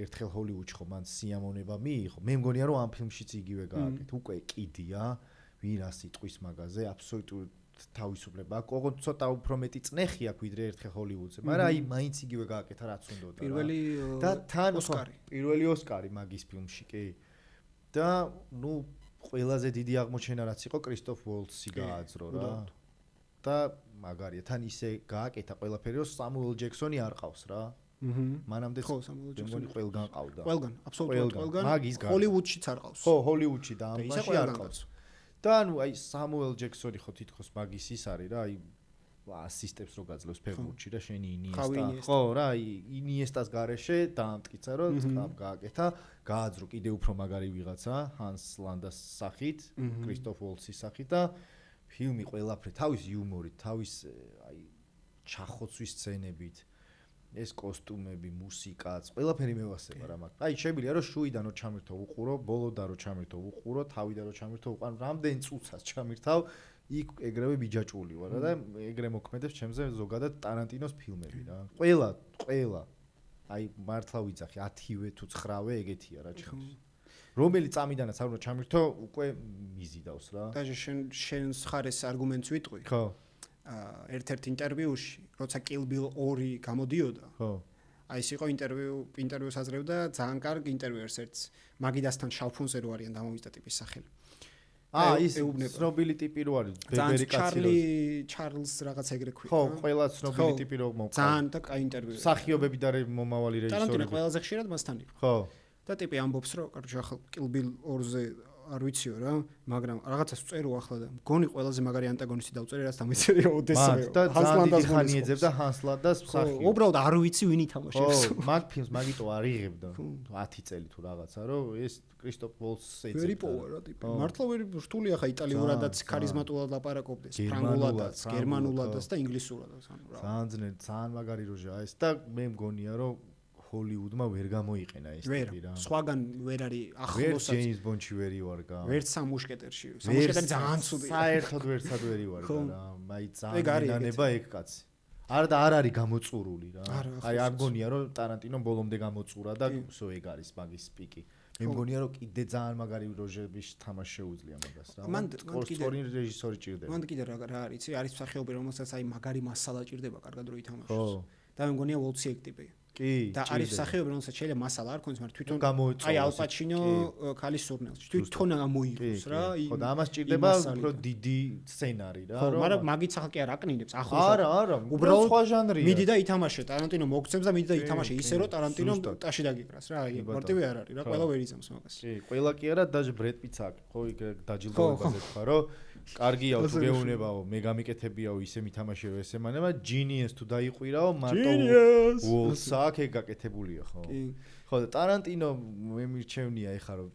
ერთხელ ჰოლივუდში ხო მან სიამოვნება მიიღო მე მგონია რომ ამ ფილმშიც იგივე გააკეთე უკვე კიდია ვირა სიტყვის მაგაზე აბსოლუტურად თავისუფლება აქვს ოღონდ ცოტა უფრო მეტი წნეხი აქვს ვიდრე ერთხელ ჰოლივუდზე მაგრამ აი მაინც იგივე გააკეთა რაც უნდოდა პირველი და თან პირველი ოსკარი მაგის ფილმში კი და ნუ ყველაზე დიდი აღმოჩენა რაც იყო კრისტოფ ვოლცი გააძრო რა და მაგარია თან ისე გააკეთა ყველაფერი რომ სამუელ ჯექსონი არ ყავს რა მანამდე ხო სამუელ ჯექსონი ყველგან ყავდა ყველგან აბსოლუტურად ყველგან ჰოლივუდშიც არ ყავს ხო ჰოლივუდში და ამაში არ ყავს და ანუ აი სამუელ ჯექსონი ხო თითქოს მაგის ის არის რა აი ასისტებს რო გაძლევს ფეხბურთში და შენი ინიესტა ხო რა აი ინიესტას გარეშე დაამტკიცა რომ წყაბ გააკეთა გააძრო კიდე უფრო მაგარი ვიღაცა ჰანს ლანდას სახით კრისტოფ ვოლცის სახით და ფილმი ყველაფერი თავის იუმორით, თავის აი ჩახოცვის სცენებით, ეს კოსტუმები, მუსიკაც, ყველაფერი მევასება რა მაგ. აი შემიძლია რომ შუიდან რო ჩამირთო უყურო, ბოლოდან რო ჩამირთო უყურო, თავიდან რო ჩამირთო უყან რამდენი წუთსაც ჩამირთავ, იქ ეგრევე ბიჯაჭული ვარ და ეგრე მოქმედებს ჩემზე ზოგადად ტარანტინოს ფილმები რა. ყველა. აი მართლა ვიძახი 10-ვე თუ 9-ვე ეგეთია რა ჩემს. რომელი წამიდანაც არ უნდა ჩამირთო, უკვე მიზიდავს რა. და შენ ხარეს არგუმენტს ვიტყვი. ხო. ერთ-ერთ ინტერვიუში, როცა Kill Bill 2 გამოდიოდა. ხო. აი ეს იყო ინტერვიუს აზრევდა ძალიან კარგ ინტერვიუერს ერთს. მაგიდასთან შალფუნზე რო არიან დამოვიდა ტიპის სახელი. ის ცნობილი ტიპი რო არის, ბებერი კაცი რო. ჩარლზ რაღაც ეგრე ქვია. ხო, ყველა ცნობილი ტიპი რო მოვყავ. ძალიან და კაი ინტერვიუ. მსახიობები და მომავალი რეჟისორები. ტარანტინო ყველაზე ხშირად მასთან იყო. ხო. და ტიპი ამბობს რომ კარგი ახლა Kill Bill 2-ზე არ ვიციო რა, მაგრამ რაღაცას ვწერო ახლა და მგონი ყველაზე მაგარი ანტაგონისტი დავწერე, რაც დამეწერია ოდესმეო. ჰანსლანდას ხანი ეძებდა ჰანსლანდას მსახიობ. უბრალოდ არ ვიცი ვინ ითამაშებს. მაგ ფილმს მაგიტო არ იღებდა 10 წელი თუ რაღაცა, რომ ეს კრისტოფ ვოლსს ეძებდა. ვერი პოვა რა ტიპი. მართლა ვერი რთულია ხა იტალიურადაც ქარიზმატულად ლაპარაკობდეს, ფრანგულადაც, გერმანულადაც და ინგლისურადაც, ანუ რა. ძალიან მაგარი როჟაა ეს და მე მგონია რომ ჰოლივუდმა ვერ გამოიყენა ეს ტიპი რა. სხვაგან ვერ არის ახლოსაც. ვერც ჯეიმს ბონდში ვერ ივარგა. ვერც სამუშკეტერში. სამუშკეტერი ძალიან ცუდია. საერთოდ ვერცად ვერ ივარგა რა. აი ძალიან ინანება ეგ კაცი. არა და არ არის გამოწურული რა. აი არ მგონია რომ ტარანტინომ ბოლომდე გამოწურა და всё ეგ არის მაგის პიკი. მე მგონია რომ კიდე ძალიან მაგარი როჟების თამაში შეუძლია მაგას რა. მან კიდე რეჟისორი ჭირდება. მან კიდე რა არის, არის მსახიობი რომელსაც აი მაგარი მასალა ჭირდება კარგად რო ითამაშოს. და მე მგონია ვოლცი ეგ ტიპია. კი, და არის მსახიობი რომელსაც შეიძლება მასალა არ ქონდეს, მაგრამ თვითონ გამოიწვია. აი ალპაჩინო ქალის სურნელში თვითონ გამოიყოს რა. ხო და ამას ჭირდება უფრო დიდი სცენარი რა. ხო, მაგრამ მაგით ახლა კი არ აკნინებს ახლოს. არა, უბრალოდ სხვა ჟანრია. მიდი და ითამაშე, ტარანტინო მოგცემს და მიდი და ითამაშე ისე რომ ტარანტინო ტაში დაგიკრას რა. აი მარტივი არ არის რა, ყველა ვერ იზამს მაგას. კი, ყველა კი არა, დაჟე ბრედ პიტს აქვს. ხო, იქ დაჯილდოებაზე თქვა რომ კარგია თუ გეუნებაო, მე გამიკეთებიაო, ისე მითამაშე რომ ესე მანება, ჯინიეს თუ დაიყვირაო, მარტო ვოლს აქ ეგ გაკეთებულია, ხო? ხო და ტარანტინო მე მირჩევნია ეხა რომ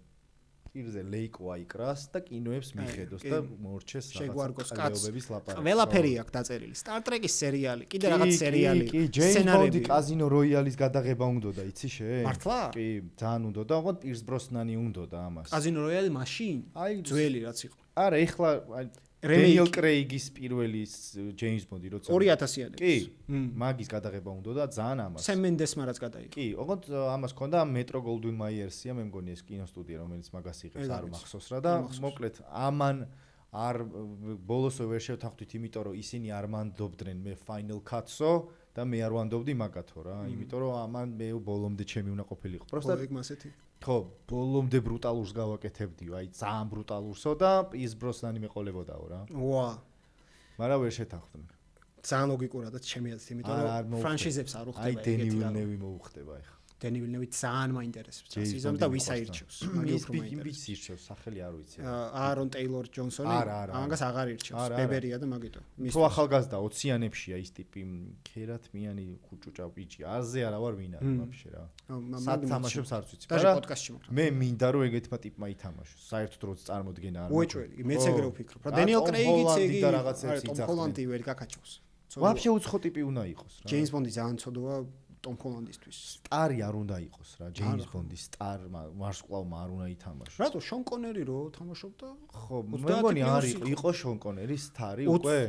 პირზე ლეიკო აიკრას და კინოებს მიხედოს და მორჩეს რაღაცა კაცების ლაპარაკი. ყველაფერი აქვს დაწერილი. Star Trek-ის სერიალი, კიდე რაღაც სერიალი, სცენარები. კაზინო როიალის გადაღება უნდოდა, იცი შე? მართლა? კი, ძალიან უნდოდა, ოღონდ პირს ბროსნანი უნდოდა ამას. კაზინო როიალი მაშინ? აი, ძველი რაც იყო. არა, ეხლა დენიელ კრეიგის პირველი ჯეიმს ბონდი როცა 2000-იანებში. კი, მაგის გადაღება უნდოდა ძალიან ამას. სემ მენდესმა რაც გადაიღო. კი, ოღონდ ამას ქონდა მეტრო გოლდვინ მაიერსია, მე მგონი ეს კინოსტუდია, რომელიც მაგას იღებს, არ მახსოვს რა და მოკლედ ამან არ ბოლოსო ვერ შევთანხმდით, იმიტომ რომ ისინი არ მანდობდნენ მე final cut-სო და მე არ ვანდობდი მაგათო რა, იმიტომ რომ ამან მე ბოლომდე ჩემი უნდა ყოფილიყო. პროსტა ეგ მასეთი. ხო, ბოლომდე ბრუტალურს გავაკეთებდიო, აი ძალიან ბრუტალურსო და ის ბროსნანი მეყოლებოდაო რა. ვა. მაგრამ ვერ შეთანხმდნენ. ძალიან ლოგიკურადაც ჩემი აზრით, იმიტომ რომ ფრანშიზებს არ უხდება ეგეთი. აი დენი ვილნევი მოუხდება ეხლა. დენი ვილნევი ძალიან მაინტერესებს ასიზამ და ვის აირჩევს. მაგის უფრო მაინტერესებს. ირჩევს, სახელი არ ვიცი. აარონ ტეილორ ჯონსონი, ამას აღარ ირჩევს. ბებერია და მაგიტო. თუ ახალგაზრდა 20-იანებშია ის ტიპი ქერათმიანი ხუჭუჭა ბიჭი, აზე არა ვარ ვინ არის ვაფშე რა. სად თამაშობს არც ვიცი, მაგრამ მე მინდა რომ ეგეთმა ტიპმა ითამაშოს. საერთოდ როც წარმოდგენა არ მაქვს. უეჭველი, მეც ეგრე ვფიქრობ რა. დენიელ კრეიგიც იგი და რაღაცებს იძახს. ტომ ჰოლანდი ვერ გაკაჩავს. ვაფშე უცხო ტიპი უნდა იყოს რა. ჯეიმს ბონდი ძალიან ცოდოა ტომ ჰოლანდისთვის. სტარი არ უნდა იყოს რა, ჯეიმს ბონდის სტარმა, ვარსკვლავმა არ უნდა ითამაშოს. რატო შონ კონერი რო თამაშობდა? ხო, მე მგონი არის იყო შონ კონერი სტარი უკვე.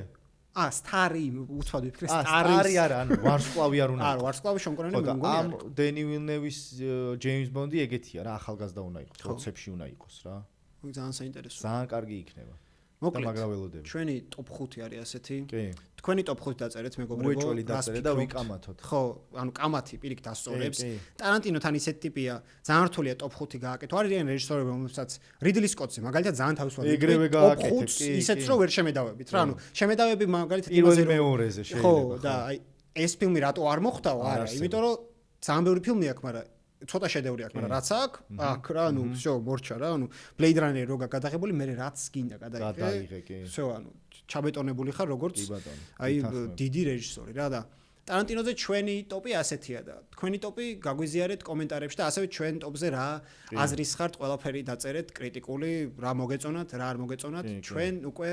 სტარი, უცბად ვიფიქრე, სტარი არა, ანუ ვარსკვლავი არ უნდა. არა, ვარსკვლავი შონ კონერი მე მგონი. ამ დენი ვილნევის ჯეიმს ბონდი ეგეთია რა, ახალგაზრდა უნდა იყოს, პროცესში უნდა იყოს რა. ძალიან საინტერესოა. ძალიან კარგი იქნება. მოკლედ, ჩვენი ტოპ 5 არის ასეთი. კი. თქვენი ტოპ 5 დაწერეთ მეგობრებო. უეჭველი დაწერეთ და ვიკამათოთ. ხო, ანუ კამათი პირიქით ასწორებს. ტარანტინოთან ისეთი ტიპია, ძალიან რთულია ტოპ 5 გააკეთო. არიან რეჟისორები, რომელსაც რიდლი სკოტსი მაგალითად ძალიან თავისუფლად ეგრევე გააკეთებს. ისეთს რომ ვერ შემედავებით რა, ანუ შემედავები მაგალითად იმაზე მეორეზე შეიძლება. ხო, და აი ეს ფილმი რატო არ მოხდაო? არა, იმიტომ რომ ძალიან ბევრი ფილმი აქვს, მაგრამ ცოტა შედევრი აქვს, მაგრამ რაც აქვს რა, ანუ всё, მორჩა რა, ანუ Blade Runner რო გადაღებული, მე რაც გინდა გადაიღე. კი. всё, ანუ ჩაბეტონებული ხარ როგორც აი დიდი რეჟისორი რა და ტარანტინოზე ჩვენი ტოპი ასეთია და თქვენი ტოპი გაგვიზიარეთ კომენტარებში და ასევე ჩვენ ტოპზე რა აზრის ხართ, ყველაფერი დაწერეთ, კრიტიკული, რა მოგეწონათ, რა არ მოგეწონათ, ჩვენ უკვე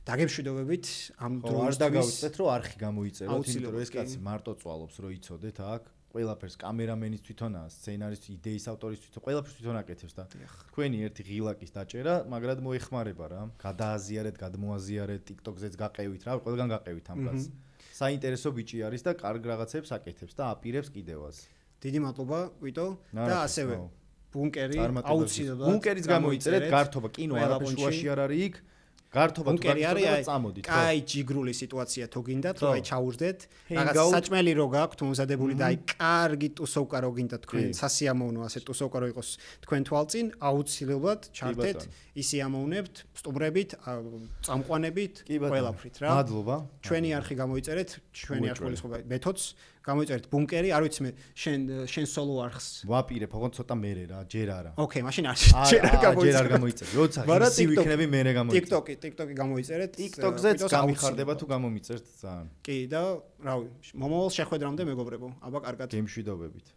დაგემშვიდობებით ამ დროისთვის. არ დაგავიწყეთ, რომ არხი გამოიწეროთ, იმიტომ რომ ეს კაცი მარტო წვალობს, რომ იცოდეთ აქ. ყველაფერს კამერამენის თვითონაა, სცენარისტის, იდეის ავტორის თვითონ, ყველაფერს თვითონ აკეთებს და თქვენი ერთი ღილაკის დაჭერა, მაგრამ მოეხმარება რა. გადააზიარეთ, გადმოაზიარეთ, TikTok-ზეც გაყევით რა, ყველგან გაყევით ამ კაცს. საინტერესო ბიჭი არის და კარგ რაღაცებს აკეთებს და აპირებს კიდევაც. დიდი მადლობა, ვიტო და ასევე ბუნკერი აუცილებლად. ბუნკერიც გამოიწერეთ, გართობა, კინო არაფერს შუაში არ არის იქ. გართობა თუ გაგიწევთ წამოდით. კაი ჯიგრული სიტუაცია თუ გინდათ, რომ აი ჩაურდეთ, რაღაც საჭმელი რო გაქვთ მომზადებული და აი კარგი ტუსოვკა რო გინდათ თქვენ, სასიამოვნო ასე ტუსოვკა რო იყოს თქვენ თვალწინ, აუცილებლად ჩართეთ, ისიამოვნებთ, სტუმრებით, წამყვანებით, ყველაფრით რა. მადლობა. ჩვენი არხი გამოიწერეთ, ჩვენი არხი გულისხმობა მეთოდს გამოიწერეთ ბუნკერი, არ ვიცი მე შენ სოლო არხს. ვაპირებ, ოღონდ ცოტა მერე რა, ჯერ არა. ოკეი, მაშინ არ ჯერ არ გამოიწერე. როცა ისი ვიქნები მერე გამოიწერე. TikTok-ი გამოიწერეთ. TikTok-ზეც გამიხარდება თუ გამომიწერთ ძალიან. კი და რავი, მომავალ შეხვედრამდე მეგობრებო, აბა კარგად. გემშვიდობებით.